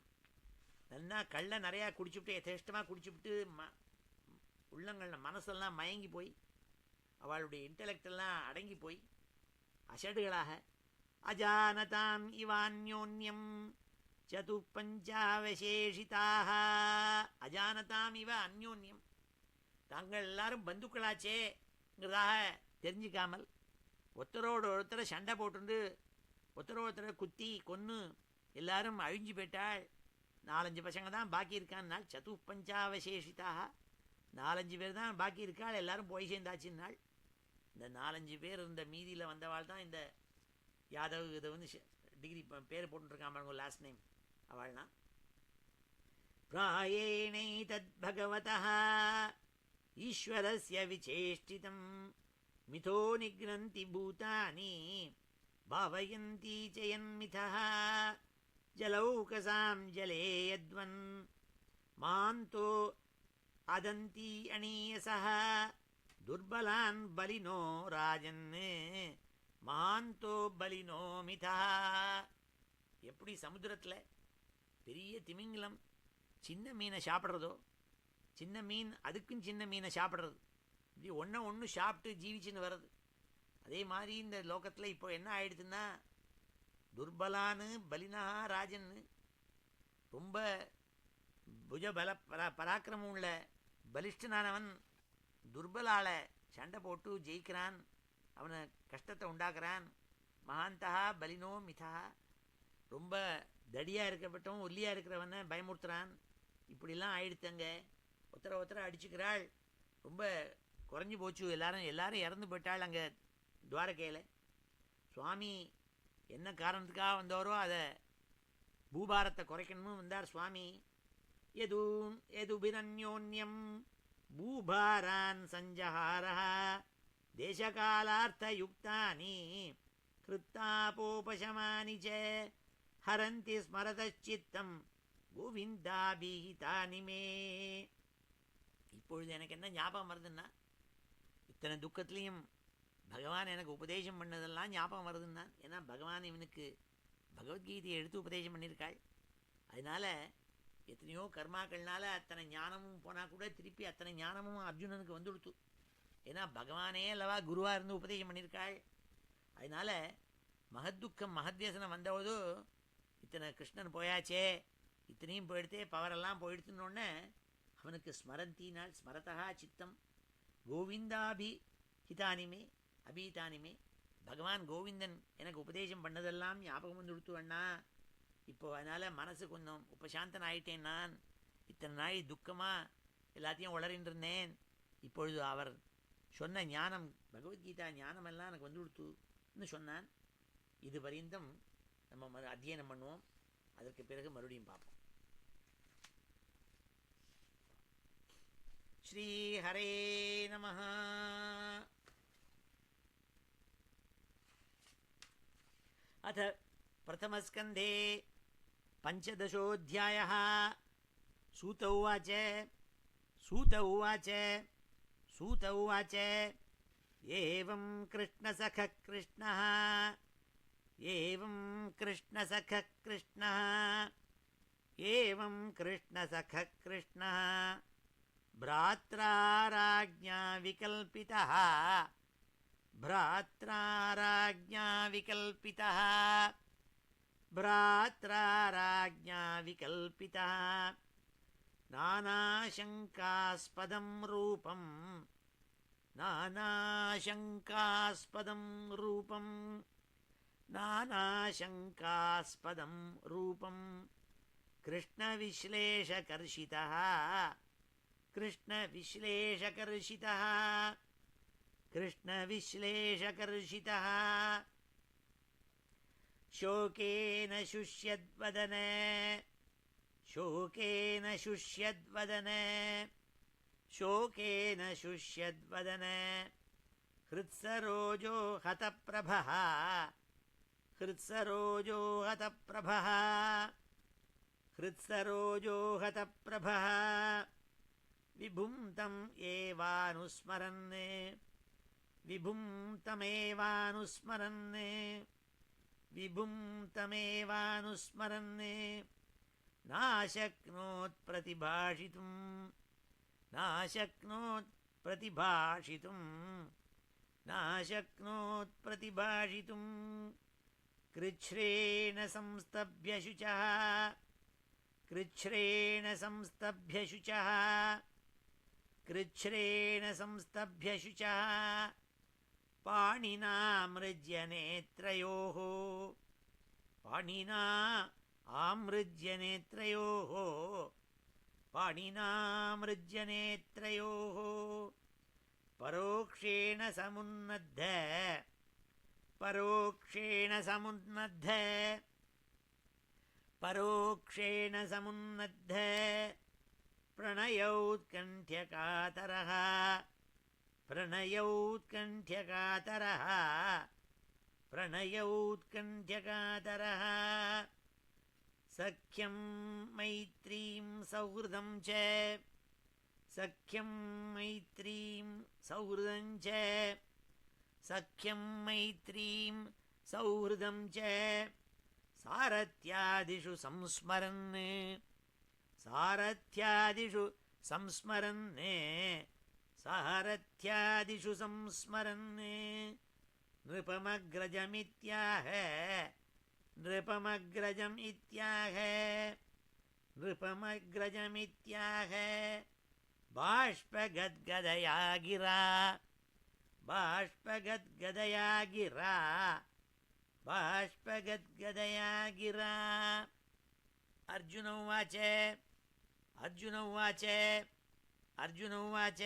நல்லா கள்ள நிறையா குடிச்சுவிட்டு யதேஷ்டமாக குடிச்சுவிட்டு உள்ளங்களில் மனசெல்லாம் மயங்கி போய் அவளுடைய இன்டலெக்டெல்லாம் அடங்கி போய் அசடுகளாக அஜானதாம் இவான்யோன்யம் சது பஞ்சாவசேஷிதாக. அஜானதாம் இவ அந்யோன்யம், தாங்கள் எல்லாரும் பந்துக்களாச்சேங்கிறதாக தெரிஞ்சிக்காமல் ஒருத்தரோட ஒருத்தரை சண்டை போட்டுண்டு ஒருத்தரை குத்தி கொன்று எல்லாரும் அழிஞ்சு போயிட்டாள். 4-5 பசங்க தான் பாக்கி இருக்கான்னால் சது பஞ்சாவசேஷிதாக, 4-5 பேர் தான் பாக்கி இருக்காள், எல்லாரும் போய் சேர்ந்தாச்சுன்னாள். இந்த 4-5 பேர் இருந்த மீதியில் வந்தவாள் தான் இந்த யாதவ். இதை வந்து டிகிரி பேர் போட்டுருக்காம லாஸ்ட் நேம் அவள்னா. பிராயேணை தத் பகவதः ஈஸ்வரஸ்ய விசேஷ்டிதம் மிதோ நிக்னந்தி பூதானி பாவயந்தி ஜயன்மிதः ஜலௌகசாம் ஜலே யத்வன் மாந்தோ அதந்தி அணீயசः துர்பலான் பலினோ ராஜன் மாந்தோ பலினோ மிதா. எப்படி சமுத்திரத்தில் பெரிய திமிங்கலம் சின்ன மீனை சாப்பிட்றதோ, சின்ன மீன் அதுக்கும் சின்ன மீனை சாப்பிட்றது, இப்படி ஒன்று சாப்பிட்டு ஜீவிச்சுன்னு வர்றது. அதே மாதிரி இந்த லோகத்தில் இப்போ என்ன ஆயிடுதுன்னா துர்பலான்னு பலினா ராஜன்னு, ரொம்ப புஜ பல பராக்கிரமம் உள்ள பலிஷ்டனானவன் துர்பலால சண்டை போட்டு ஜெயிக்கிறான், அவனை கஷ்டத்தை உண்டாக்குறான். மகாந்தா பலினோ மிதா, ரொம்ப தடியாக இருக்கப்பட்டவன் ஒல்லியாக இருக்கிறவனை பயமுறுத்துறான். இப்படிலாம் ஆயிடுத்தங்க. ஒருத்தரை அடிச்சுக்கிறாள், ரொம்ப குறைஞ்சி போச்சு, எல்லாரும் இறந்து போயிட்டாள் அங்கே துவாரகையில். சுவாமி என்ன காரணத்துக்காக வந்தவரோ அதை பூபாரத்தை குறைக்கணும்னு வந்தார் சுவாமி. எதுபிரன்யோன்யம் பூபாரான் சஞ்சஹாரா தேசகாலார்த்த யுக்தானி கிருத்தாபோபசமானி ச ஹரந்தி ஸ்மரதச்சித்தம் கோவிந்தாபிஹிதானி மே. இப்பொழுது எனக்கு என்ன ஞாபகம் வருதுன்னா, இத்தனை துக்கத்துலேயும் பகவான் எனக்கு உபதேசம் பண்ணதெல்லாம் ஞாபகம் வருதுன்னா, ஏன்னா பகவான் இவனுக்கு பகவத்கீதையை எடுத்து உபதேசம் பண்ணியிருக்காள். அதனால் எத்தனையோ கர்மாக்கள்னால அத்தனை ஞானமும் போனால் கூட திருப்பி அத்தனை ஞானமும் அர்ஜுனனுக்கு வந்துடுத்து. ஏன்னா பகவானே அல்லவா குருவாக இருந்து உபதேசம் பண்ணியிருக்காள். அதனால் மகத்துக்கம் மகத்வியசனம் வந்தபோது இத்தனை கிருஷ்ணன் போயாச்சே, இத்தனையும் போயிடுத்தே, பவரெல்லாம் போயிடுத்துன்னொன்னே அவனுக்கு ஸ்மரந்தினால் ஸ்மரதா சித்தம் கோவிந்தாபி ஹிதானிமே அபிஹிதானிமே. பகவான் கோவிந்தன் எனக்கு உபதேசம் பண்ணதெல்லாம் ஞாபகம் வந்து கொடுத்து அண்ணா. இப்போது அதனால் மனசு கொஞ்சம் உபசாந்தன் ஆயிட்டேன். நான் இத்தனை நாள் துக்கமாக எல்லாத்தையும் உளறின்னு இருந்தேன். இப்பொழுது அவர் சொன்ன ஞானம், பகவத்கீதா ஞானமெல்லாம் எனக்கு வந்து கொடுத்துன்னு சொன்னான். இது பரியந்தம் நம்ம அத்தியனம் பண்ணுவோம். அதற்கு பிறகு மறுபடியும் பார்ப்போம். ஸ்ரீ ஹரே நமஹ. அத பிரதமஸ்கந்தே பஞ்சதசோऽध्यायः. सूत उवाच एवं कृष्णसखः कृष्णः भ्रात्रा राज्ञा विकल्पितः नानाशङ्कास्पदं रूपं कृष्णविश्लेषकर्षितः शोकेन शुष्यद्वदन हृत्सरोजो हतप्रभः हृत्सरोजो हतप्रभः हृत्सरोजो हतप्रभः विभुं तम् एवानुस्मरन् विभुं तमेवानुस्मरन् विभुं तमेवानुस्मरन् नाशक्नोत् प्रतिभाषितुं नाशक्नोत् प्रतिभाषितुं नाशक्नोत् प्रतिभाषितुं कृच्छ्रेण संस्तभ्य शुचः कृच्छ्रेण संस्तभ्य शुचः कृच्छ्रेण संस्तभ्य शुचः पाणिना मृज्य नेत्रयोः पाणिना आमृज्य नेत्रयोः पाणिना मृज्य नेत्रयोः परोक्षेण समुन्नद्ध परोक्षेण समुन्नद्ध परोक्षेण समुन्नद्ध प्रणयोत्कण्ठ्यकातरः प्रणयोत्कण्ठ्यकातरः प्रणयोत्कण्ठ्यकातरः सख्यं मैत्रीं सौहृदं च सख्यं मैत्रीं सौहृदं च सख्यं मैत्रीं सौहृदं च सारथ्यादिषु संस्मरन् सारथ्यादिषु संस्मरन् सारथ्यादिषु संस्मरन् नृपमग्रजमित्याह नृपमग्रजमित्याह नृपमग्रजमित्याह बाष्पगद्गदया गिरा बाष्पगद्गदया गिरा बाष्पगद्गदया गिरा अर्जुन उवाच अर्जुन उवाच अर्जुन उवाच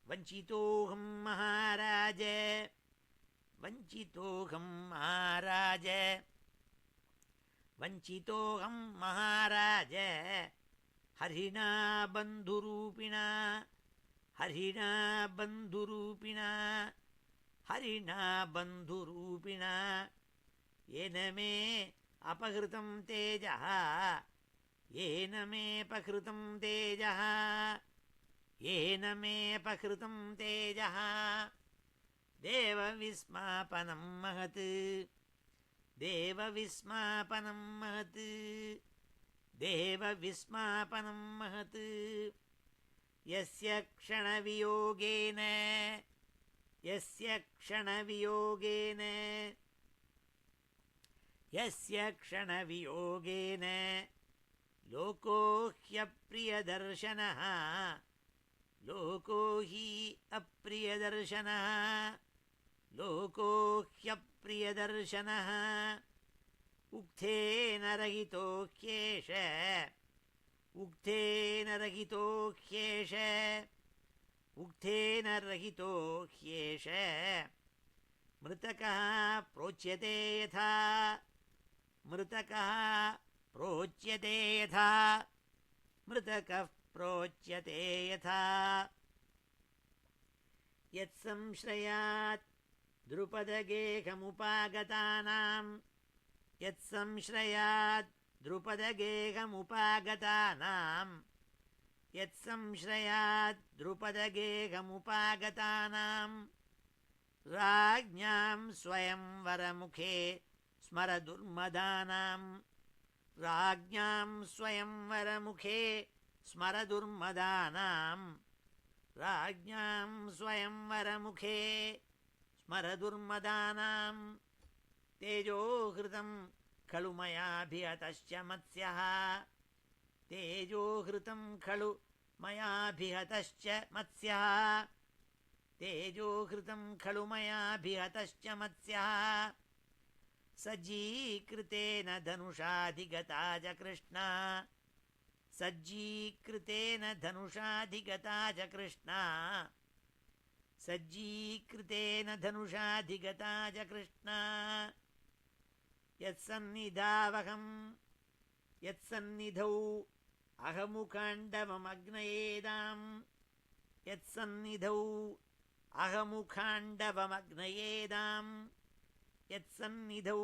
वञ्चितोऽहं महाराज वञ्चितोऽहं महाराज वञ्चितोऽहं महाराज हरिणा बन्धुरूपिणा हरिणा बन्धुरूपिणा हरिणा बन्धुरूपिणा येन मे अपहृतं तेजः येन मे अपहृतं तेजः येन मे अपहृतं तेजः देवविस्मापनं महत् देवविस्मापनं महत् देवविस्मापनं महत् यस्य क्षणवियोगेन यस्य क्षणवियोगेन यस्य क्षणवियोगेन लोको ह्यप्रियदर्शनः लोको हि अप्रियदर्शनः लोको ह्यप्रियदर्शनः उक्थेन रहितो ह्येष उक्थेन रहितो ह्येष उक्थेन रहितो ह्येष मृतकः प्रोच्यते यथा मृतकः प्रोच्यते यथा मृतकः प्रोच्यते यथा यत्संश्रयात् द्रुपदगेहमुपागतानां यत्संश्रयात् द्रुपदगेहमुपागतानां यत्संश्रयात् द्रुपदगेहमुपागतानां राज्ञां स्वयंवरमुखे स्मरदुर्मदानां राज्ञां स्वयंवरमुखे स्मरदुर्मदानां राज्ञां स्वयंवरमुखे स्मरदुर्मदानां तेजोहृतं खलु मयाभिहतश्च मत्स्यः तेजोहृतं खलु मयाभिहतश्च मत्स्यः तेजोहृतं खलु मयाभिहतश्च मत्स्यः सज्जीकृतेन धनुषाधिगता च कृष्णा सज्जीकृतेन धनुषाधिगता च कृष्णा सज्जीकृतेन धनुषाधिगता च कृष्णा यत्सन्निधौ अहमुखाण्डवमग्नयेदाम् यत्सन्निधौ अहमुखाण्डवमग्नयेदाम् யத்சந்நிதௌ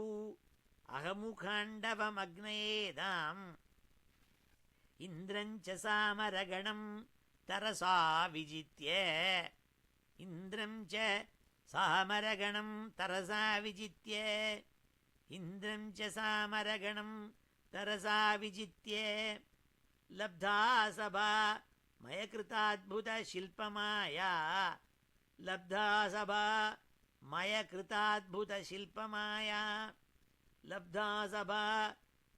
அகமுகாண்டவமக்னயேதாம் இந்திரஞ்ச சாமரகணம் தரசா விஜித்ய இந்திரம் ச சாமரகணம் தரசா விஜித்ய இந்திரம் ச சாமரகணம் தரசா விஜித்ய லப்தா சபா மயகிருதாத்புத சில்பமாயா லப்தா சபா மயகிருதாத்புத சில்பமாயா லப்தா சபா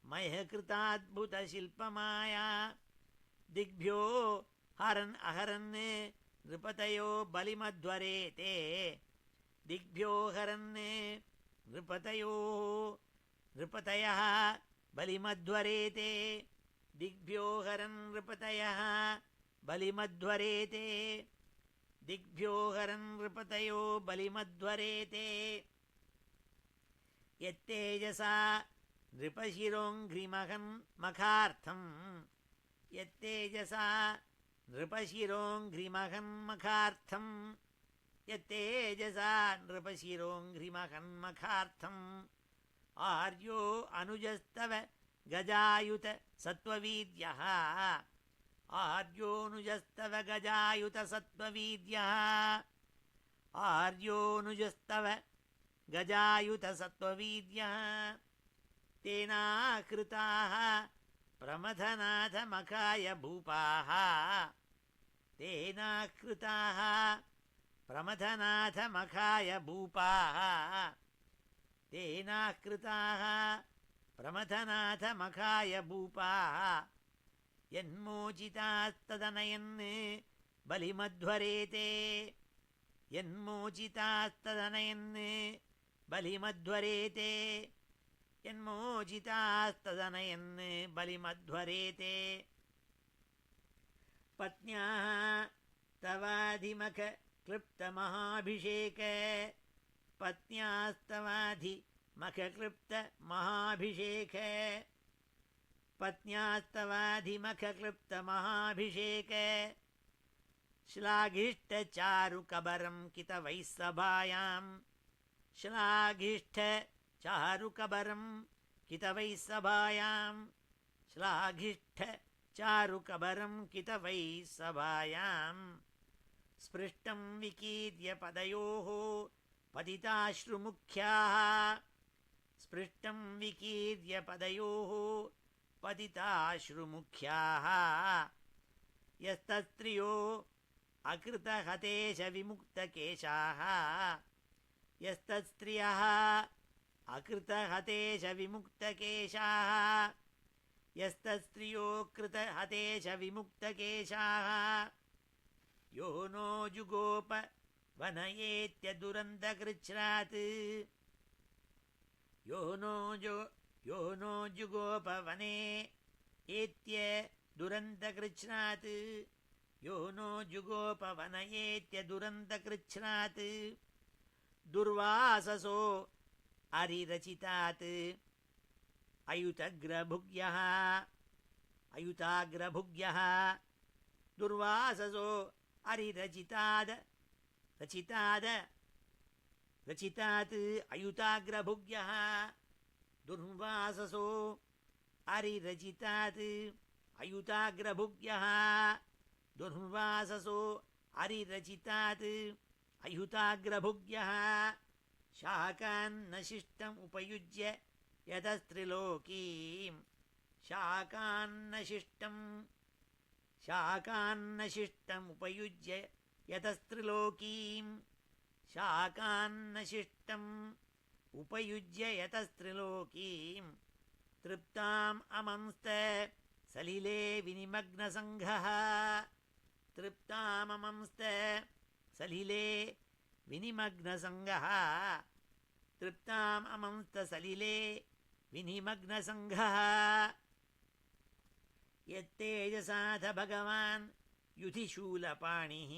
மயகிருதாத்புத சில்பமாயா திக்பியோ ஹரன் அஹரன் நிருபதயோ பலிமத்வரேதே திக்பியோ ஹரன் நிருபதயோ நிருபதயः பலிமத்வரேதே திக்பியோ ஹரன் நிருபதயः பலிமத்வரேதே திக்பியோ ஹரன் நிருபதயோ பலிமத்வரேதே யத்தேஜசா நிருபசிரோங்கிரிமகன் மகார்த்தம் யத்தேஜசா நிருபசிரோங்கிரிமகன் மகார்த்தம் யத்தேஜசா நிருபசிரோங்கிரிமகன் மகார்த்தம் ஆர்யோ அனுஜஸ்தவ கஜாயுத சத்வவீர்யः ஆர்யோனுஜஸ்தவ கஜாயுத சத்வவீர்யः ஆர்யோனுஜஸ்தவ கஜாயுத சத்வவீர்யः தேனாகிருதாः பிரமதநாத மகாய பூபாः தேனாகிருதாः பிரமதநாத மகாய பூபாः தேனாகிருதாः பிரமதநாத மகாய பூபாः யன்மோச்சிதாஸ்ததனயன் பலிமத்வரேதே யன்மோச்சிதாஸ்ததனயன் பலிமத்வரேதே யன்மோச்சிதாஸ்ததனயன் பலிமத்வரேதே பத்ன்யாः தவாதிமக கிளிப்தமஹாபிஷேக பத்ன்யாஸ்தவாதிமக கிளிப்தமஹாபிஷேக பத்ன்யாஸ்தவாதிமக கிளிப்தமஹாபிஷேக श्लाघिष्ठचारुकबरं कितवैः सभायां श्लाघिष्ठचारुकबरं कितवैः सभायां श्लाघिष्ठचारुकबरं कितवैः सभायां स्पृष्टं विकीर्य पदयोः पतिताश्रुमुख्याः स्पृष्टं विकीर्य पदयोः पतिताश्रुमुख्याः यस्तस्त्रियो अकृतहतेश विमुक्तकेशाः यस्तस्त्रियः अकृतहतेश विमुक्तकेशाः यस्तस्त्रियो कृतहतेश विमुक्तकेशाः यो नो जुगोप वनयेत्य दुरन्तकृच्छ्रात् यो नो जुगोप वने एत्य दुरन्तकृच्छ्रात् यो नो जुगोपवनयेत्य दुरन्तकृच्छ्रात् दुर्वाससो अरिरचितात् अयुताग्रभुग्यः दुर्वाससो अरिरचितात् अयुताग्रभुग्यः दुर्वाससो अरिरचितात् अयुताग्रभुग्यः दुर्वाससो अरिरचितात् अयुताग्रभुग्यः शाकान्नशिष्टम् उपयुज्य यतस्त्रिलोकीं शाकान्नशिष्टम् उपयुज्य यतस्त्रिलोकीं शाकान्नशिष्टम् उपयुज्य यतस्त्रिलोकीं तृप्ताम् अमंस्त सलिले विनिमग्नसङ्घः तृप्ताममंस्त सलिले विनिमग्नसङ्घः तृप्ताममंस्त सलिले विनिमग्नसङ्घः यत्तेजसाथ भगवान् युधि शूलपाणिः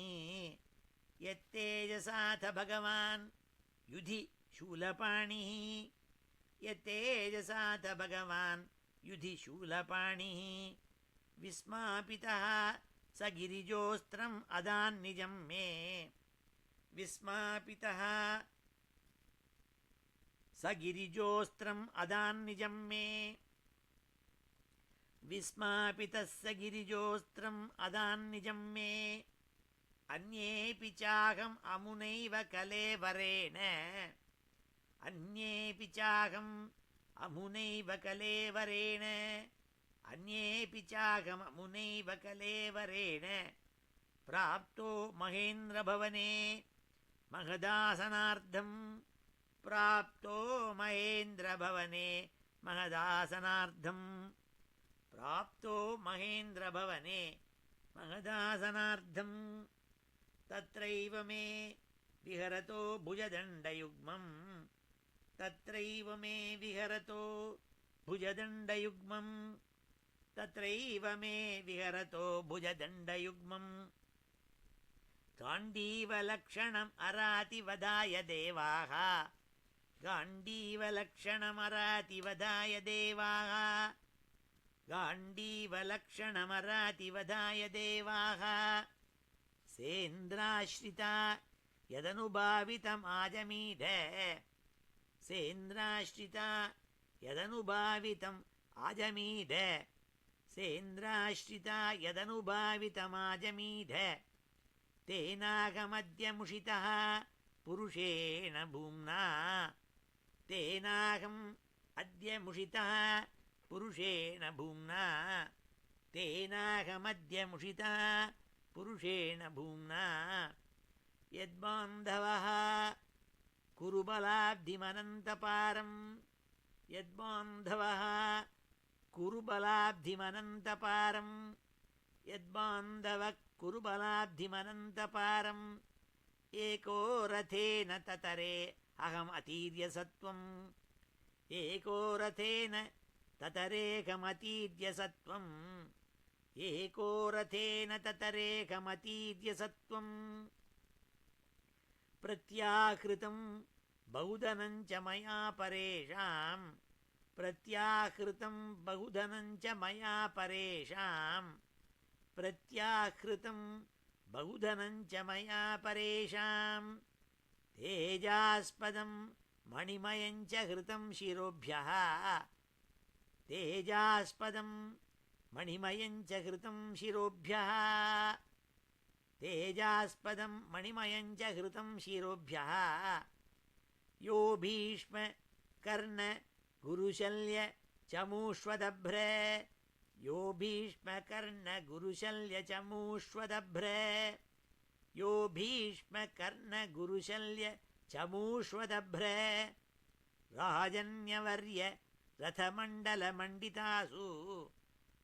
यत्तेजसाथ भगवान् युधि शूलपाणिः यत्तेजसाथ भगवान् युधि शूलपाणिः विस्मापितः स गिरिजोस्त्रम् अदान्निजं मे विस्मापितः स गिरिजोऽस्त्रम् अदान्निजम् मे विस्मापितः स गिरिजोऽस्त्रम् अदान्निजम् मे अन्येऽपि चाहम् अमुनैव कलेवरेण अन्येऽपि चाहम् अमुनैव कलेवरेण अन्येऽपि चाहममुनैव कलेवरेण प्राप्तो महेन्द्रभवने महदासनार्थम् प्राप्तो महेन्द्रभवने महदासनार्थम् प्राप्तो महेन्द्रभवने महदासनार्थम् तत्रैव मे विहरतो भुजदण्डयुग्मम् तत्रैव मे विहरतो भुजदण्डयुग्मम् तत्रैव मे विहरतो भुजदण्डयुग्मम् गाण्डीवलक्षणम् अरातिवदाय देवाः गाण्डीवलक्षणमरातिवदाय देवाः गाण्डीवलक्षणमरातिवदाय देवाः सेन्द्राश्रिता यदनुभावितमाजमीढ सेन्द्राश्रिता यदनुभावितम् आजमीढ सेन्द्राश्रिता यदनुभावितमाजमीढ तेनाहमद्यमुषितः पुरुषेण भूम्ना तेनाहम् अद्य मुषितः पुरुषेण भूम्ना तेनाहमद्य मुषितः पुरुषेण भूम्ना यद्बान्धवः कुरुबलाब्धिमनन्तपारम् यद्बान्धवः कुरुबलाब्धिमनन्तपारम् यद्बान्धवः कुरुबलाब्धिमनन्तपारम् एको रथेन ततरे अहम् अतीर्य सत्वम् एको रथेन ततरेकमतीर्य सत्वम् एको रथेन ततरेकमतीर्य सत्वम् प्रत्याहृतम् बहुधनम् च मया परेषाम् प्रत्याहृतम् बहुधनम् च मया परेषाम् प्रत्याहृतम् बहुधनम् च मया परेषाम् तेजास्पदम् मणिमयम् च हृतम् शिरोभ्यः तेजास्पदम् मणिमयम् च हृतम् शिरोभ्यः तेजास्पदम् मणिमयम् च हृतम् शिरोभ्यः यो भीष्म कर्ण गुरुशल्य चमूष्वदभ्र यो भीष्म कर्ण गुरुशल्य चमूष्वदभ्र यो भीष्म कर्ण गुरुशल्य चमूष्वदभ्र राजन्यवर्य रथमण्डलमण्डितासु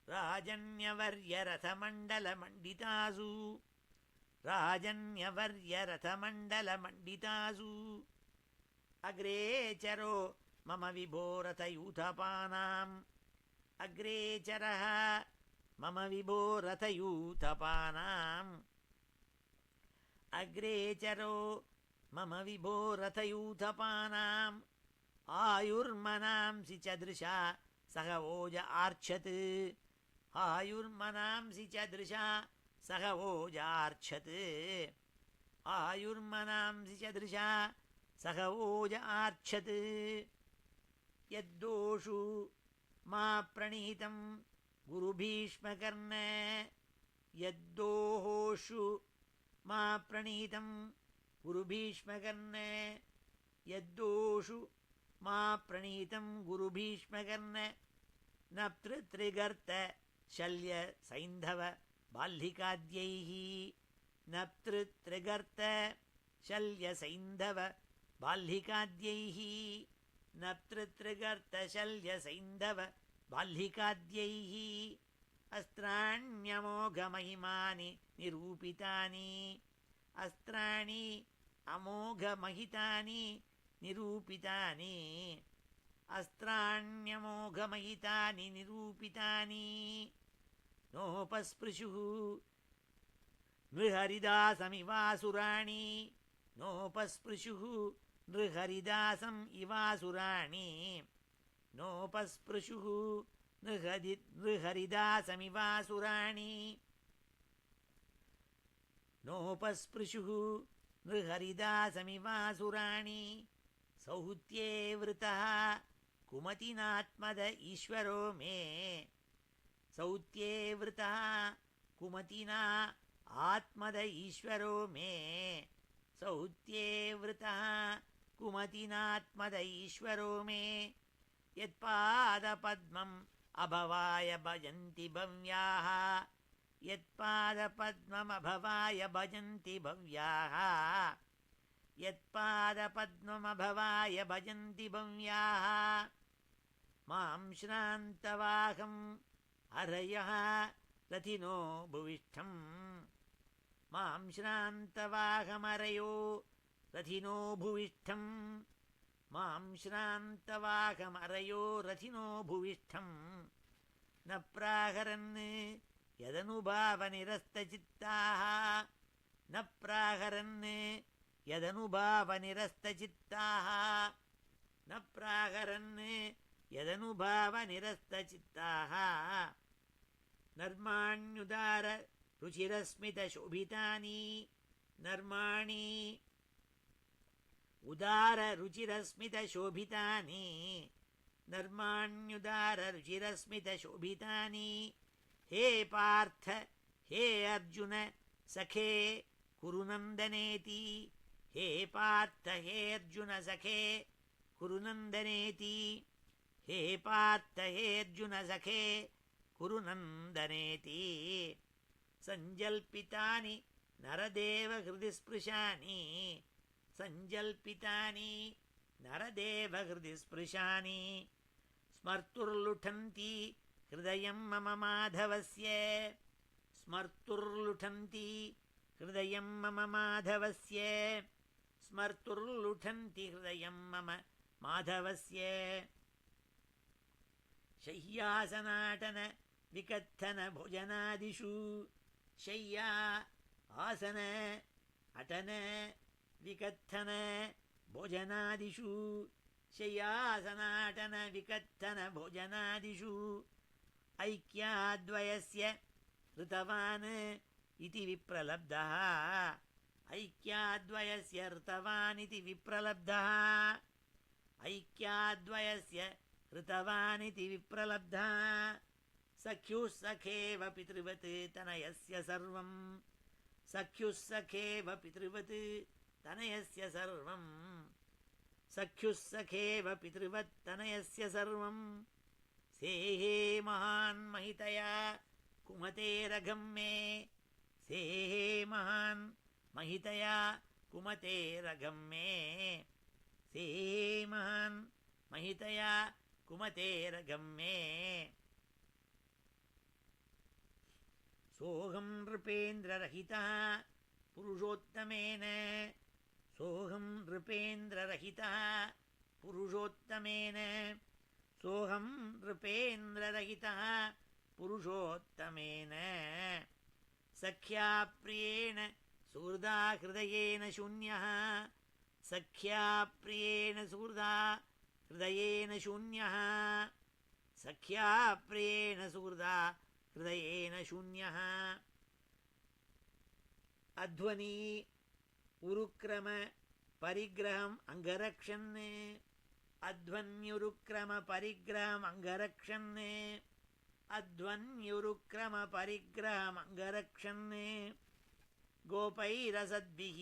राजन्यवर्य रथमण्डलमण्डितासु राजन्यवर्य रथमण्डलमण्डितासु अग्रे चरो मम विभो रथयूथपानाम् अग्रे चरः मम विभो रथयूथपानाम् अग्रे चरो मम विभो रथयूथपानाम् आयुर्मनांसि च दृशा सह ओज आर्च्छत् आयुर्मनांसि च दृशा सह ओजार्च्छत् आयुर्मनांसि च दृशा सह ओज आर्च्छत् यद्दोषु मा प्रणीतं गुरुभीष्मकर्ण यद्दोषु मा प्रणीतं गुरुभीष्मकर्ण यद्दोषु मा प्रणीतं गुरुभीष्मकर्ण न तृत्रिगर्त शल्य सैन्धव बाल्हिकाद्यैः न तृत्रिगर्त शल्य सैन्धव बाल्हिकाद्यैः न तृत्रिगर्त शल्य सैन्धव बाल्हिकाद्यैः अस्त्राण्यमोघमहिमानि निरूपितानि अस्त्राणि अमोघमहितानि निरूपितानि अस्त्राण्यमोघमहितानि निरूपितानि नोपस्पृशुः नृहरिदासमिवासुराणि नोपस्पृशुः नृहरिदासम् इवासुराणि नोपस्पृशुः नृहरिदासमिवासुराणि नोपस्पृशुः नृहरिदासमिवासुराणि सौहृत्ये वृतः कुमतिनात्मद ईश्वरो मे सौहृत्ये वृतः कुमतिना आत्मद ईश्वरो मे सौहृत्ये वृतः कुमतिनात्मद ईश्वरो मे यत्पादपद्मम् अभवाय भजन्ति भव्याः यत्पादपद्ममभवाय भजन्ति भव्याः यत्पादपद्ममभवाय भजन्ति भव्याः मां श्रान्तवाहम् हरयः रथिनो भुविष्ठम् मां श्रान्तवाहमरयो रथिनो भुविष्ठम् मां श्रान्तवाहमरयो रथिनो भुविष्ठम् न प्राहरन् यदनुभावनिरस्तचित्ताः न प्राहरन् यदनुभावनिरस्तचित्ताः न प्राहरन् यदनुभावनिरस्तचित्ताः नर्माण्युदार रुचिरस्मितशोभितानि नर्माणि उदार रुचिरस्मितशोभितानि नर्माण्युदार रुचिरस्मितशोभितानि हे पार्थ हे अर्जुन सखे कुरु नन्दनेति हे पार्थ हे अर्जुन सखे कुरु नन्दनेति हे पार्थ हे अर्जुन सखे कुरु नन्दनेति सञ्जल्पितानि नरदेव हृदि स्पृशानि सञ्जल्पितानि नरदेव हृदि स्पृशानि स्मर्तुर्लुठन्ति हृदयं मम माधवस्य स्मर्तुर्लुठन्ति हृदयं मम माधवस्य स्मर्तुर्लुठन्ति हृदयं मम माधवस्य शय्यासनाटन विकत्थन भोजनादिषु शय्या आसन अटन विकत्थन भोजनादिषु शय्यासनाटन विकत्थन भोजनादिषु ऐक्याद्वयस्य ऋतवान् इति विप्रलब्धः ऐक्याद्वयस्य ऋतवान् इति विप्रलब्धः ऐक्याद्वयस्य ऋतवान् इति विप्रलब्धः सख्युः सखेव पितृवत् तनयस्य सर्वं सख्युः सखेव पितृवत् तनयस्य सर्वं सख्युः सखेव पितृवत् तनयस्य सर्वं सेहे महान् महितया कुमतेरघं मे सेहे महान् महितया कुमतेरघं मे सेहे महान् महितया कुमतेरघं मे सोऽहं नृपेन्द्ररहितः पुरुषोत्तमेन सोऽहं नृपेन्द्ररहितः पुरुषोत्तमेन सोऽहं नृपेन्द्ररहितः पुरुषोत्तमेन सख्याप्रियेण सुहृदा हृदयेन शून्यः सख्याप्रियेण सुहृदा हृदयेन शून्यः सख्याप्रियेण सुहृदा हृदयेन शून्यः अध्वनि उरुक्रम परिग्रहम् अङ्गरक्षन् अध्वन्युरुक्रम परिग्रहम् अङ्गरक्षन् अध्वन्युरुक्रम परिग्रहम् अङ्गरक्षन् गोपैरसद्भिः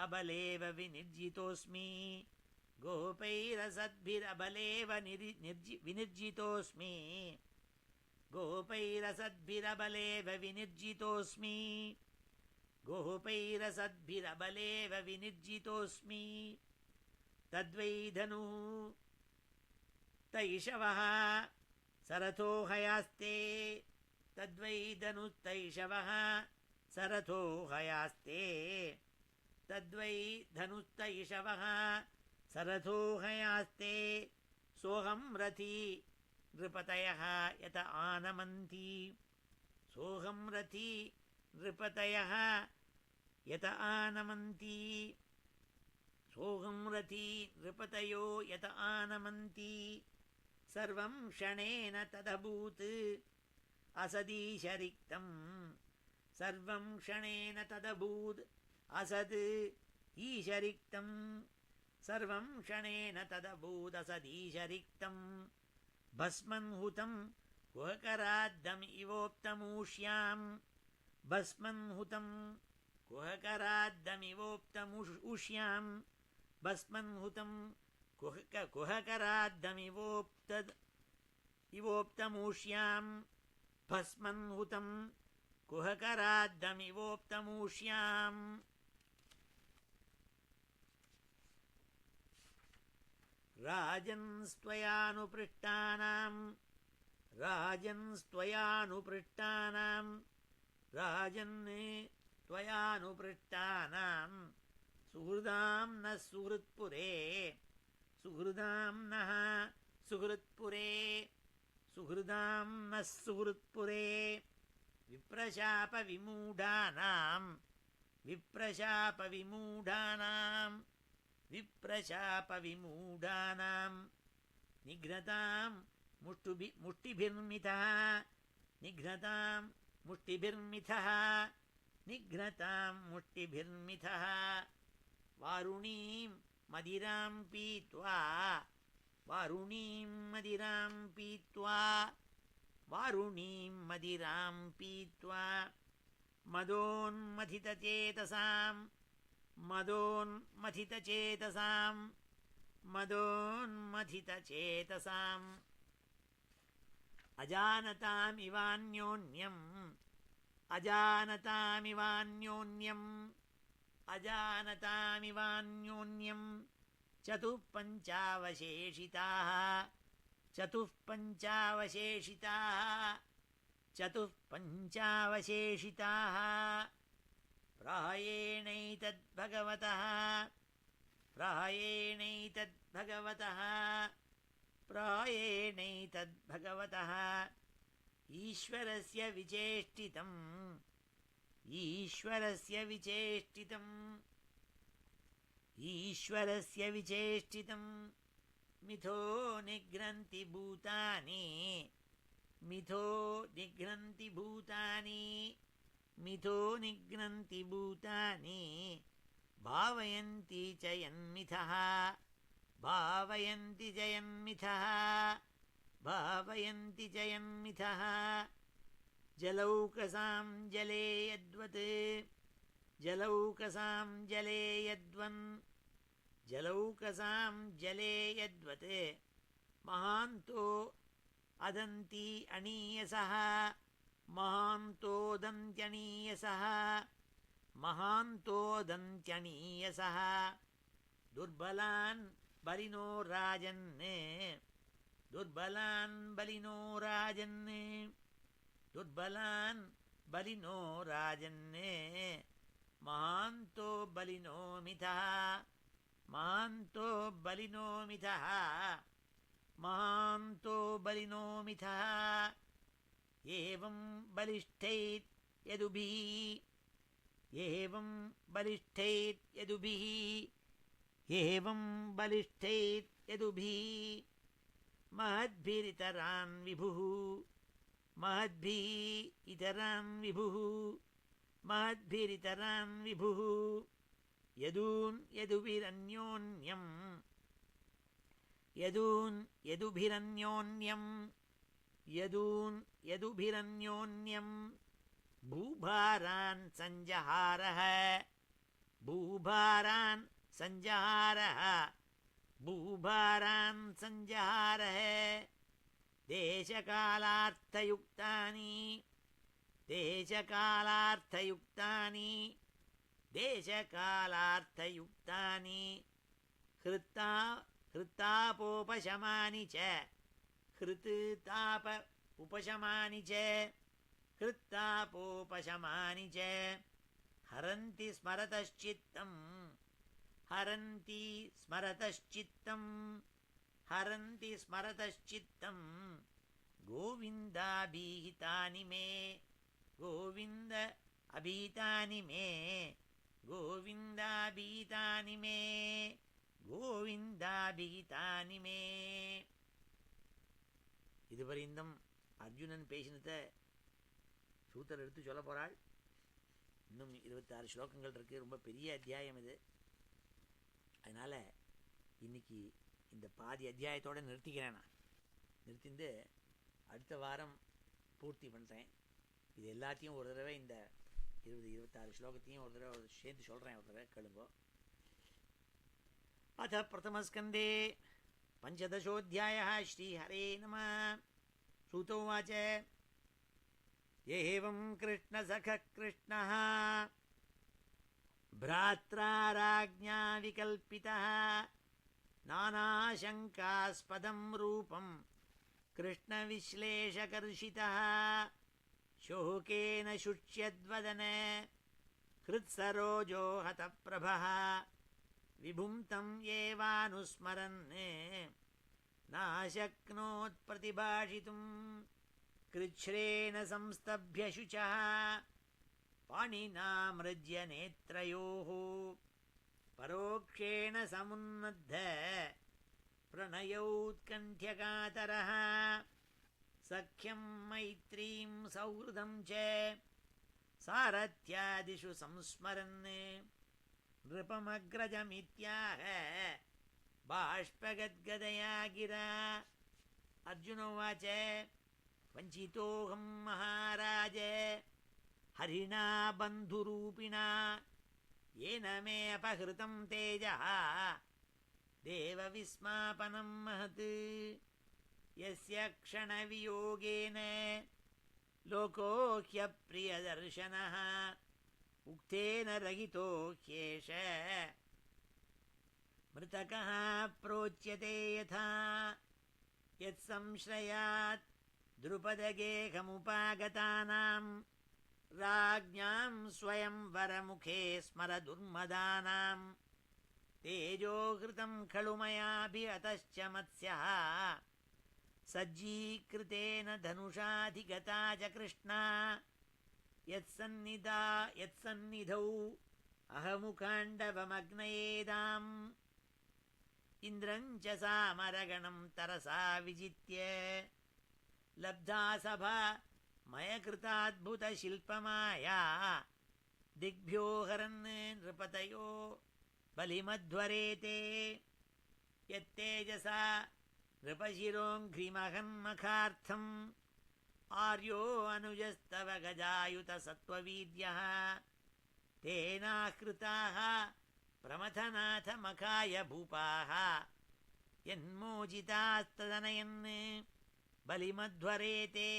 अबलेव विनिर्जितोऽस्मि गोपैरसद्भिरबलेव विनिर्जितोऽस्मि गोपैरसद्भिरबलेव विनिर्जितोऽस्मि गोपैरसद्भिरबलेव विनिर्जितोऽस्मि तद्वै धनुः तैषवः सरथो हयास्ते तद्वै धनुस्तैषवः सरथो हयास्ते तद्वै धनुस्तैषवः सरथो हयास्ते सोऽहं रथी नृपतयः यत आनमन्ति सोऽहं रथी नृपतयः यत आनमन्ति सोऽहं रथी नृपतयो यत आनमन्ति सर्वं क्षणेन तदभूत् असदीशरिक्तं सर्वं क्षणेन तदभूत् असद् ईशरिक्तं सर्वं क्षणेन तदभूतसदीशरिक्तं भस्मन्हुतं कुहकराद्दमिवोक्तमूष्यां भस्मन्हुतं कुहकराद्दमिवोक्तमूष्यां भस्मन्हुतं कुहकराद्दमिवोक्तमूष्यां भस्मन्हुतं कुहकराद्दमिवोक्तमूष्याम् राजन्स्त्वयानुपृष्टानां सुहृदां नः सुहृत्पुरे सुहृदां नः सुहृत्पुरे सुहृदां नः सुहृत्पुरे विप्रशापविमूढानां निघ्नतां मुष्टिभिर्मितः वारुणीं मदिरां पीत्वा मदोन्मथितचेतसाम् अजानतामिवान्योन्यं चतुःपञ्चावशेषिताः प्रायेणैतद्भगवतः ईश्वरस्य विचेष्टितं मिथो निघ्नन्ति भूतानि भावयन्ति च यन्मिथः जलौकसां जले यद्वत् महान्तो महान्तोदन्त्यणीयसः दुर्बलान् बलिनो राजन् महान्तो बलिनो मिथः एवं बलिष्ठैर्यदुभिः महद्भिरितरान् विभुः यदून् यदुभिरन्योन्यं भूभारान् सञ्जहारः देशकालार्थयुक्तानि हृत्तापोपशमानि च हरन्ति स्मरतश्चित्तं गोविन्दाभीतानि मे இதுவரைந்தும் அர்ஜுனன் பேசினதை சூத்தர் எடுத்து சொல்ல போறாள். இன்னும் 26 ஸ்லோகங்கள் இருக்கு. ரொம்ப பெரிய அத்தியாயம் இது. அதனால இன்னைக்கு இந்த பாதி அத்தியாயத்தோடு நிறுத்திக்கிறேன். நான் நிறுத்திந்து அடுத்த வாரம் பூர்த்தி பண்ணுறேன். இது எல்லாத்தையும் ஒரு தடவை இந்த 20-26 ஸ்லோகத்தையும் ஒரு தடவை சேர்த்து சொல்கிறேன். ஒரு தடவை கேளுங்கோ. अथ प्रथमस्कन्धे पञ्चदशोऽध्यायः श्रीहरे नमः। सूत उवाच एवं कृष्णसखः कृष्णः भ्रात्रा राज्ञा विकल्पितः नानाशङ्कास्पदं रूपं कृष्णविश्लेषकर्षितः शोकेन शुच्यद्वदने हृत्सरोजो हतप्रभः विभुं तं एवानुस्मरन् नाशक्नोत् प्रतिभाषितुं कृच्छ्रेण संस्तभ्य शुचः पाणिना मृज्य नेत्रयोः परोक्षेण समुन्नद्ध प्रणयोत्कण्ठ्यकातरः सख्यं मैत्रीं सौहृदं च सारथ्यादिषु संस्मरन् नृपमग्रजमित्याह बाष्पगद्गदया गिरा। अर्जुन उवाच वञ्चितोऽहं महाराज हरिणा बन्धुरूपिणा येन मे अपहृतं तेजः देवविस्मापनं महत् यस्य क्षणवियोगेन लोको ह्यप्रियदर्शनः उक्तेन रहितो ह्येष मृतकः प्रोच्यते यथा यत्संश्रयात् द्रुपदगेहमुपागतानां राज्ञां स्वयंवरमुखे स्मर दुर्मदानां तेजोहृतं खलु मयाभिहतश्च मत्स्यः सज्जीकृतेन धनुषाधिगता च कृष्णा यत्सन्निधौ अहमुखाण्डवमग्नयेदाम् इन्द्रं च सामरगणं तरसा विजित्य लब्धा सभा मयकृताद्भुतशिल्पमाया दिग्भ्यो हरन् नृपतयो बलिमध्वरेते यत्तेजसा नृपशिरोऽङ्घ्रिमहन्मखार्थम् आर्यो अनुजस्तव गजायुतसत्त्ववीर्यः तेनाकृताः प्रमथनाथ मखाय भूपाः यन्मोचितास्तदनयन् बलिमध्वरेते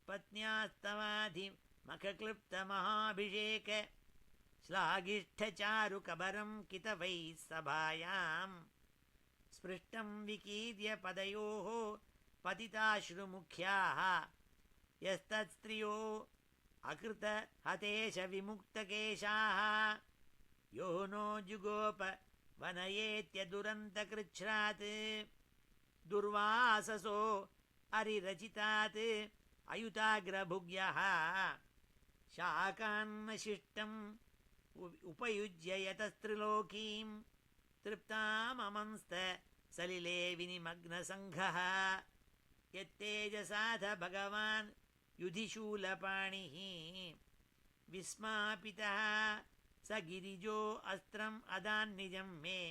पत्न्यास्तवाधिमखक्लृप्तमहाभिषेक श्लाघिष्ठचारुकबरं कितवैः सभायाम् स्पृष्टं विकीर्य पदयोः पतिताश्रुमुख्याः यस्तत्स्त्रियो अकृत हतेश विमुक्तकेशाः यो नो जुगोप वनयेत्य दुरन्तकृच्छ्रात् दुर्वाससो अरिरचितात् अयुताग्रभुग्यः शाकान्नशिष्टम् उपयुज्य यतस्त्रिलोकीं तृप्ताममंस्त सलिले विनिमग्नसङ्घः यत्तेजसाथ भगवान् युधिशूलपाणिः विस्मापितः स गिरिजो अस्त्रम् अदान्निजं मे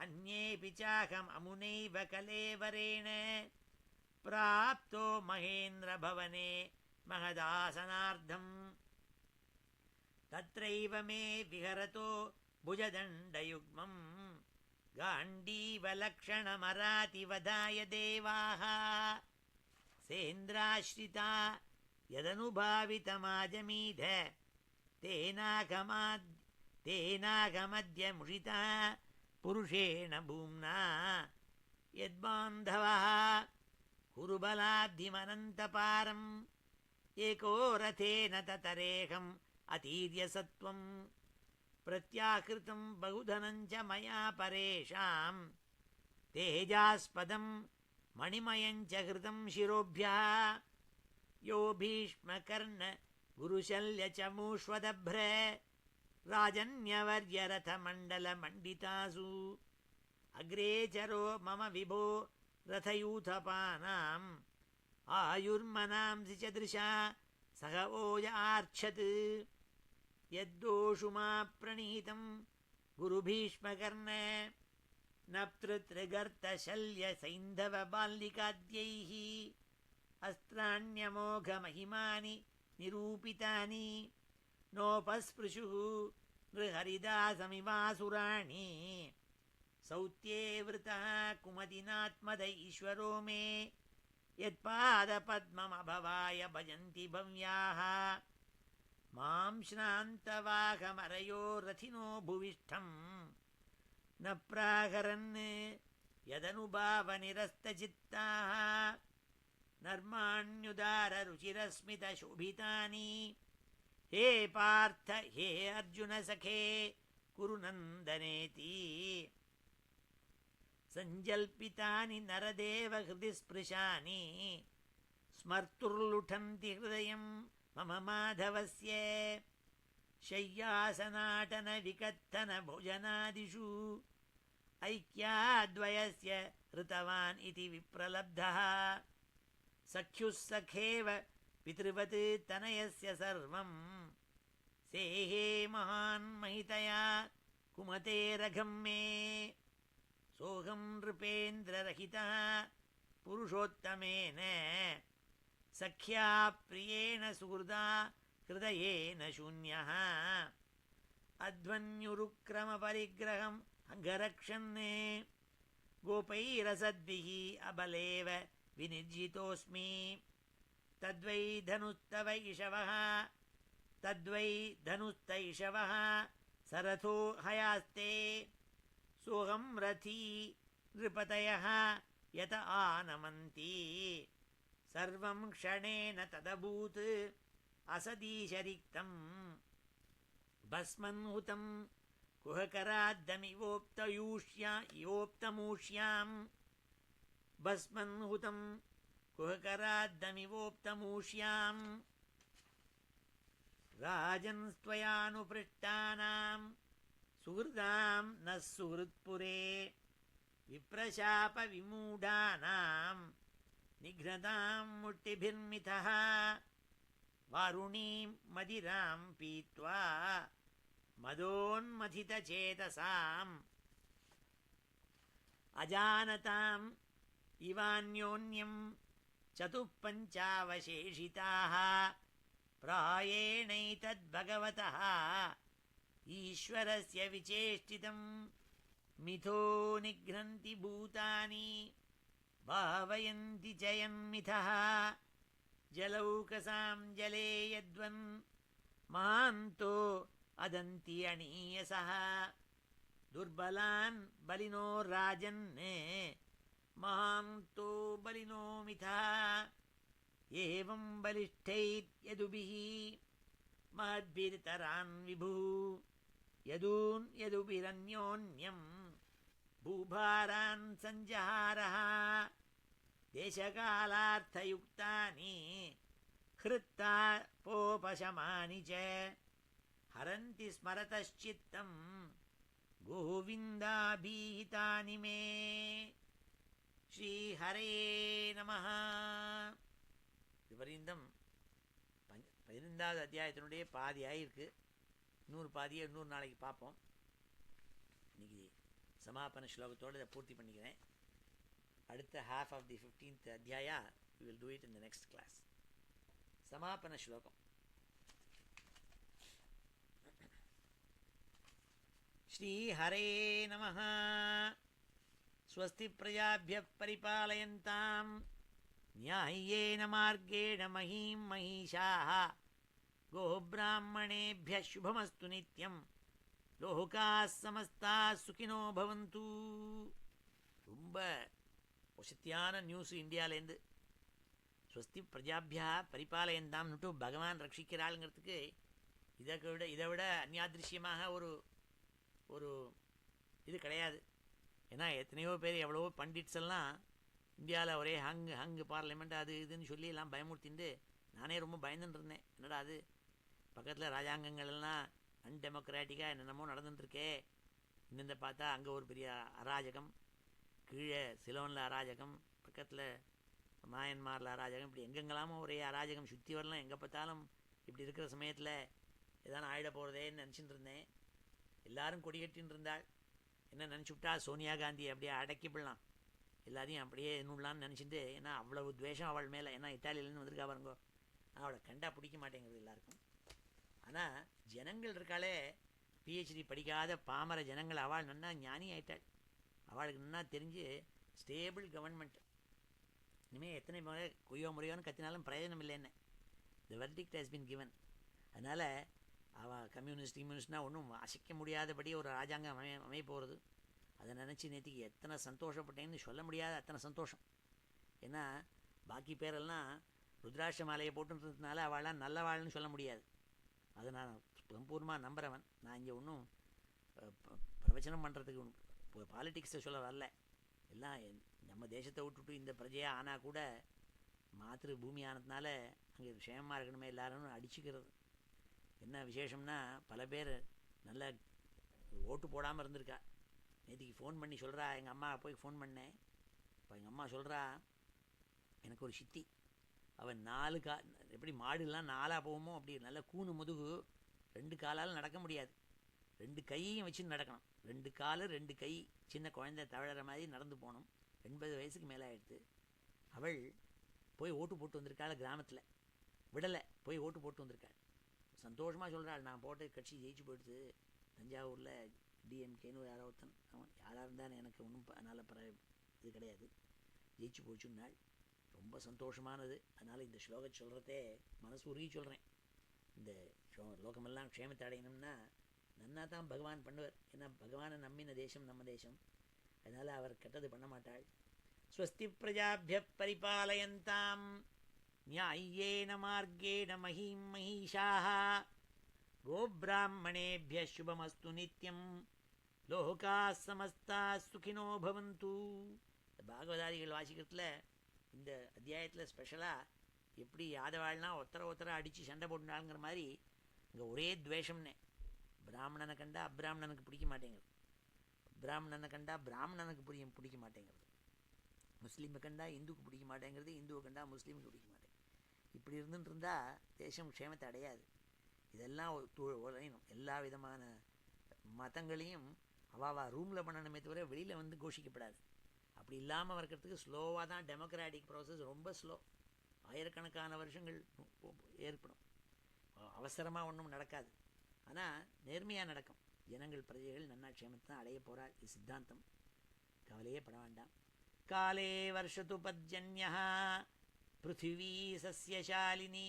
अन्येऽपि चाहममुनैव कलेवरेण प्राप्तो महेन्द्रभवने महदासनार्धम् तत्रैव मे विहरतो भुजदण्डयुग्मम् गाण्डीवलक्षणमरातिवधाय देवाः सेन्द्राश्रिता यदनुभावितमाजमीध तेनागमद्य मुषिता पुरुषेण भूम्ना यद्बान्धवः कुरुबलाब्धिमनन्तपारम् एको रथेन ततरेहम् अतीर्य सत्त्वम् प्रत्याकृतं बहुधनं च मया परेषां तेजास्पदं मणिमयं च हृतं शिरोभ्यः यो भीष्मकर्ण गुरुशल्य च मूष्वदभ्र राजन्यवर्यरथमण्डलमण्डितासु अग्रेचरो मम विभो रथयूथपानाम् आयुर्मनांसि च दृशा सह ओजार्च्छत् यद्दोषुमा प्रणीतं गुरुभीष्मकर्ण नप्तृतृगर्तशल्यसैन्धवबाल्लिकाद्यैः अस्त्राण्यमोघमहिमानि निरूपितानि नोपस्पृशुः नृहरिदासमिवासुराणि सौत्ये वृतः कुमतिनात्मद ईश्वरो मे यत्पादपद्ममभवाय भजन्ति भव्याः मां श्रान्तवाहमरयो रथिनो भुविष्ठम् न प्राहरन् यदनुभावनिरस्तचित्ताः नर्माण्युदाररुचिरस्मितशोभितानि हे पार्थ हे अर्जुन सखे कुरु नन्दनेति सञ्जल्पितानि नरदेव हृदि स्पृशानि स्मर्तुर्लुठन्ति हृदयं मम माधवस्य शय्यासनाटनविकत्तनभोजनादिषु ऐक्याद्वयस्य ऋतवान् इति विप्रलब्धः सख्युः सखेव पितृवत् तनयस्य सर्वं सेहे महान्महितया कुमतेरघं मे सोऽहं नृपेन्द्ररहितः पुरुषोत्तमेन सख्या प्रियेण सुहृदा हृदयेन शून्यः अध्वन्युरुक्रमपरिग्रहम् अङ्गरक्षन् गोपैरसद्भिः अबलेव विनिर्जितोऽस्मि तद्वै धनुस्त इषवः सरथो हयास्ते सोऽहं रथी नृपतयः यत आनमन्ति सर्वं क्षणेन तदभूत् असदीशरिक्तम् भस्मन्हुतं कुहकराद्दमिवोक्तमूष्याम् भस्मन्हुतं कुहकराद्दमिवोक्तमूष्याम् राजन्स्त्वयानुपृष्टानां सुहृदां नः सुहृत्पुरे विप्रशापविमूढानां निघ्नतां मुष्टिभिर्मितः वारुणीं मदिरां पीत्वा मदोन्मथितचेतसाम् अजानताम् इवान्योन्यं चतुःपञ्चावशेषिताः प्रायेणैतद्भगवतः ईश्वरस्य विचेष्टितं मिथो निघ्नन्ति भूतानि भावयन्ति च यन्मिथः जलौकसां जले यद्वन् महान्तो अदन्ति अणीयसः दुर्बलान् बलिनो राजन् महान्तो बलिनो मिथः एवं बलिष्ठैर्यदुभिः महद्भिर्तरान् विभुः यदून् यदुभिरन्योन्यं भूभारान् सञ्जहारः देशकालार्थयुक्तानि हृत्तापोपशमानि च हरन्ति स्मरतश्चित्तं गोविन्दाभीहितानि मे श्रीहरे नमः. இதுவரையும் 15வது அத்தியாயத்தினுடைய பாதி ஆயிருக்கு. இன்னொரு பாதியை இன்னொரு நாளைக்கு பார்ப்போம். இன்னைக்கு சமாபன ஸ்லோகத்தோடு இதை பூர்த்தி பண்ணிக்கிறேன். அடுத்த half of the 15th அத்தியாயா we will do it in the next class. சமாபன ஸ்லோகம். श्रीहरे नमः. स्वस्ति प्रजाभ्यः परिपालयन्तां न्याय्येन मार्गेण महीं महिषाः गोब्राह्मणेभ्यः शुभमस्तु नित्यं लोकाः समस्ताः सुखिनो भवन्तु. ரொம்ப வசத்தியான நியூஸ் இந்தியாவிலேருந்து. ஸ்வஸ்தி பிரஜாபியா பரிபாலயந்தாம்னுட்டு பகவான் ரட்சிக்கிறாளுங்கிறதுக்கு இதை விட அந்யாதிருஷ்யமாக ஒரு இது கிடையாது. ஏன்னா எத்தனையோ பேர் எவ்வளவோ பண்டிட்ஸ் எல்லாம் இந்தியாவில் ஒரே ஹங்கு பார்லிமெண்ட் அது இதுன்னு சொல்லி எல்லாம் பயமுறுத்திண்டு நானே ரொம்ப பயந்துட்டு இருந்தேன். என்னடா அது பக்கத்தில் ராஜாங்கங்கள் எல்லாம் அன்டெமோக்ராட்டிக்காக என்னென்னமோ நடந்துட்டுருக்கே. இன்னும் பார்த்தா அங்கே ஒரு பெரிய அராஜகம், கீழே சிலோனில் அராஜகம், பக்கத்தில் மாயன்மாரில் அராஜகம், இப்படி எங்கெங்கெல்லாமோ ஒரே அராஜகம் சுற்றி வரலாம். எங்கே பார்த்தாலும் இப்படி இருக்கிற சமயத்தில் எதான ஆயிட போகிறதேன்னு நினச்சிட்டு இருந்தேன். எல்லாரும் கொடி கட்டின்னு இருந்தாள். என்ன நினச்சிவிட்டா சோனியா காந்தி அப்படியே அடக்கிப்பிடலாம், எல்லாரையும் அப்படியே என்னுள்ளான்னு நினச்சிட்டு, ஏன்னா அவ்வளவு துவேஷம் அவள் மேலே. ஏன்னா இட்டாலியிலேருந்து வந்திருக்கா பாருங்கோ, அவளை கண்டா பிடிக்க மாட்டேங்கிறது எல்லாருக்கும். ஆனால் ஜனங்கள் இருக்காளே, பிஹெச்டி படிக்காத பாமர ஜனங்கள், அவள் நன்னா ஞானி ஆயிட்டாள். அவளுக்கு நன்னா தெரிஞ்சு ஸ்டேபிள் கவர்மெண்ட், இனிமேல் எத்தனை முறை கொய்யோ முறையோன்னு கத்தினாலும் பிரயோஜனம் இல்லைன்னு த வெர்டிக்ட் ஹஸ் பின் கிவன். அதனால் அவள் கம்யூனிஸ்ட்னால் ஒன்றும் அசைக்க முடியாதபடி ஒரு ராஜாங்கம் அமைய போகிறது. அதை நினச்சி நேற்றுக்கு எத்தனை சந்தோஷப்பட்டேன்னு சொல்ல முடியாத அத்தனை சந்தோஷம். ஏன்னா பாக்கி பேரெல்லாம் ருத்ராட்ச மாலையை போட்டுன்றதுனால அவளாம் நல்லவாள்னு சொல்ல முடியாது. அதை நான் சம்பூர்ணமாக நம்புகிறவன். நான் இங்கே ஒன்றும் பிரவச்சனம் பண்ணுறதுக்கு பாலிட்டிக்ஸை சொல்ல வரல. எல்லாம் நம்ம தேசத்தை விட்டுட்டு இந்த பிரஜையாக ஆனால் கூட மாத்திரு பூமி ஆனதுனால அங்கே க்ஷேமமாக இருக்கணுமே எல்லாரும் அடிச்சுக்கிறது. என்ன விசேஷம்னா, பல பேர் நல்ல ஓட்டு போடாமல் இருந்திருக்கா. நேற்றுக்கு ஃபோன் பண்ணி சொல்கிறா, எங்கள் அம்மா போய் ஃபோன் பண்ணேன். இப்போ எங்கள் அம்மா சொல்கிறா, எனக்கு ஒரு சித்தி, அவன் 4 எப்படி மாடுலாம் 4 போகுமோ அப்படி நல்ல கூணு முதுகு, 2 காலால் நடக்க முடியாது, 2 கையையும் வச்சு நடக்கணும், 2 கால் 2 கை, சின்ன குழந்தை தவழற மாதிரி நடந்து போகணும். 80 வயசுக்கு மேலே ஆகிடுது. அவள் போய் ஓட்டு போட்டு வந்திருக்காள், கிராமத்தில் விடலை, போய் ஓட்டு போட்டு வந்திருக்காள். சந்தோஷமாக சொல்கிறாள், நான் போட்ட கட்சி ஜெயிச்சு போயிடுது, தஞ்சாவூரில் டிஎம்கேன்னு யாரோ ஒருத்தன், அவன் யாராக இருந்தாலும் எனக்கு ஒன்றும் அதனால் இது கிடையாது, ஜெயிச்சு போச்சுன்னாள். ரொம்ப சந்தோஷமானது. அதனால் இந்த ஸ்லோகம் சொல்கிறதே மனசு உருகி சொல்கிறேன். இந்த லோகமெல்லாம் க்ஷேமத்தை அடையணும்னா நன்னா தான் பகவான் பண்ணுவார். ஏன்னா பகவானை நம்பின தேசம் நம்ம தேசம். அதனால் அவர் கெட்டது பண்ண மாட்டாள். ஸ்வஸ்தி பிரஜாபிய பரிபாலயந்தாம் நியாயேன மார்கேண மஹீம் மஹீஷாः கோப்ராஹ்மணேபிய சுபமஸ்து நித்யம் லோகாः சமஸ்தாः சுகினோ பவந்து. பாகவதாதிகள் வாசிக்கிறதுல இந்த அத்தியாயத்தில் ஸ்பெஷலாக எப்படி யாதவாள்னா ஒருத்தரை அடித்து சண்டை போட்டுனாளுங்கிற மாதிரி இங்கே ஒரே துவேஷம்னே. பிராமணனை கண்டா அப்ராமணனுக்கு பிடிக்க மாட்டேங்கிறது, பிராமணனை கண்டா பிராமணனுக்கு பிடிக்க மாட்டேங்கிறது, முஸ்லீமை கண்டா இந்துக்கு பிடிக்க மாட்டேங்கிறது, இந்துவை கண்டா முஸ்லீமுக்கு பிடிக்க மாட்டேங்குது. இப்படி இருந்துட்டு இருந்தால் தேசம் க்ஷேமத்தை அடையாது. இதெல்லாம் உழையணும். எல்லா விதமான மதங்களையும் அவாவா ரூமில் பண்ணணுமே தவிர வெளியில் வந்து கோஷிக்கப்படாது. அப்படி இல்லாமல் இருக்கிறதுக்கு ஸ்லோவாக தான் டெமோக்ராட்டிக் ப்ராசஸ், ரொம்ப ஸ்லோ, ஆயிரக்கணக்கான வருஷங்கள் ஏற்படும். அவசரமாக ஒன்றும் நடக்காது, ஆனால் நேர்மையாக நடக்கும். ஜனங்கள் பிரஜைகள் நன்னா க்ஷேமத்தை தான் அடைய போகிறாள். இது சித்தாந்தம், கவலையே பட வேண்டாம். காலே வருஷத்து பர்ஜன்யः பிருத்திவி சஸ்யசாலினி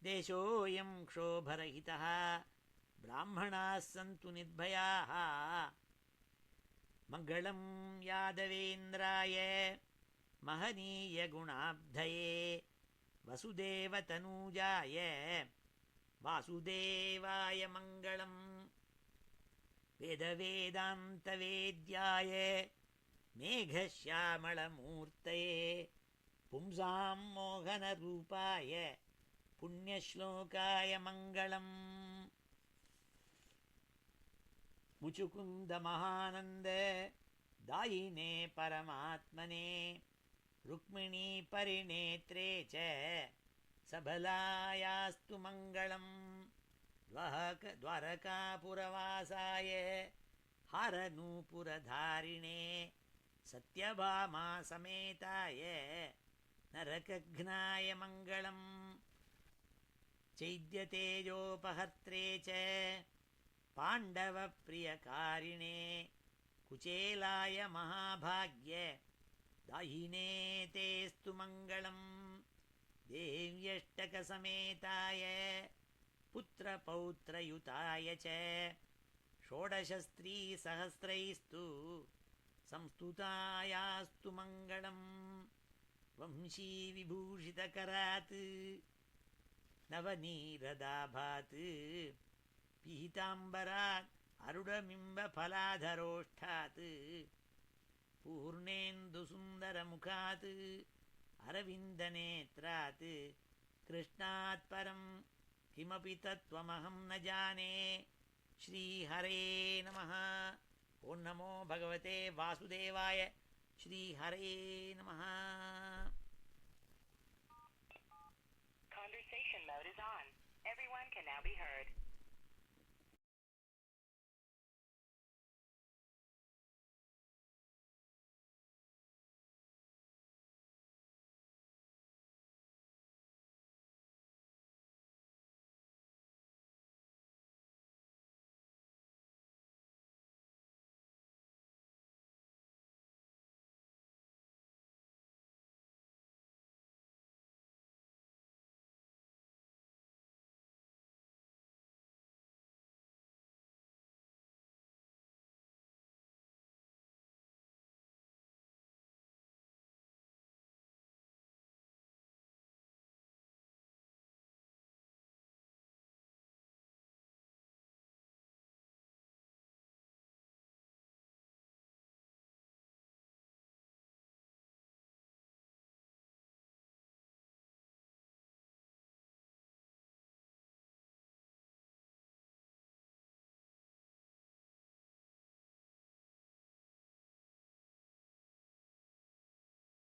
தேசோயம் க்ஷோபரஹிதः பிராமணாः சந்து நிர்பயாः மங்களம் யாதவேந்திராய மஹனீய குணாப்தயே வசுதேவதனூஜாய வாசுதேவாய மங்களம் வேதவேதாந்த வேத்யாய மேகஷ்யாமளமூர்த்தயே பும்சாம் மோகனரூபாய புண்ணியஸ்லோகாய மங்களம். முச்சுகுந்த மகானந்த தாயினே பரமாத்மனே ருக்மிணீ பரிநேத்ரே ச சபலாயாஸ்து மங்களம். द्वारकापुरवासाय हारनूपुरधारिणे सत्यभामा समेताय नरकघ्नाय मङ्गलम्. चैद्यतेजोपहर्त्रे च पाण्डवप्रियकारिणे कुचेलाय महाभाग्य दायिने तेस्तु मङ्गलम्. देव्यष्टकसमेताय पुत्रपौत्रयुताय च षोडशस्त्रीसहस्रैस्तु संस्तुतायास्तु मङ्गलम्. वंशीविभूषितकरात् नवनीरदाभात् पीताम्बरात् अरुडमिम्बफलाधरोष्ठात् पूर्णेन्दुसुन्दरमुखात् अरविन्दनेत्रात् कृष्णात् परं किमपि तत्त्वमहं न जाने. श्रीहरे नमः. ओं नमो भगवते वासुदेवाय. श्रीहरे नमः. Conversation mode is on. Everyone can now be heard.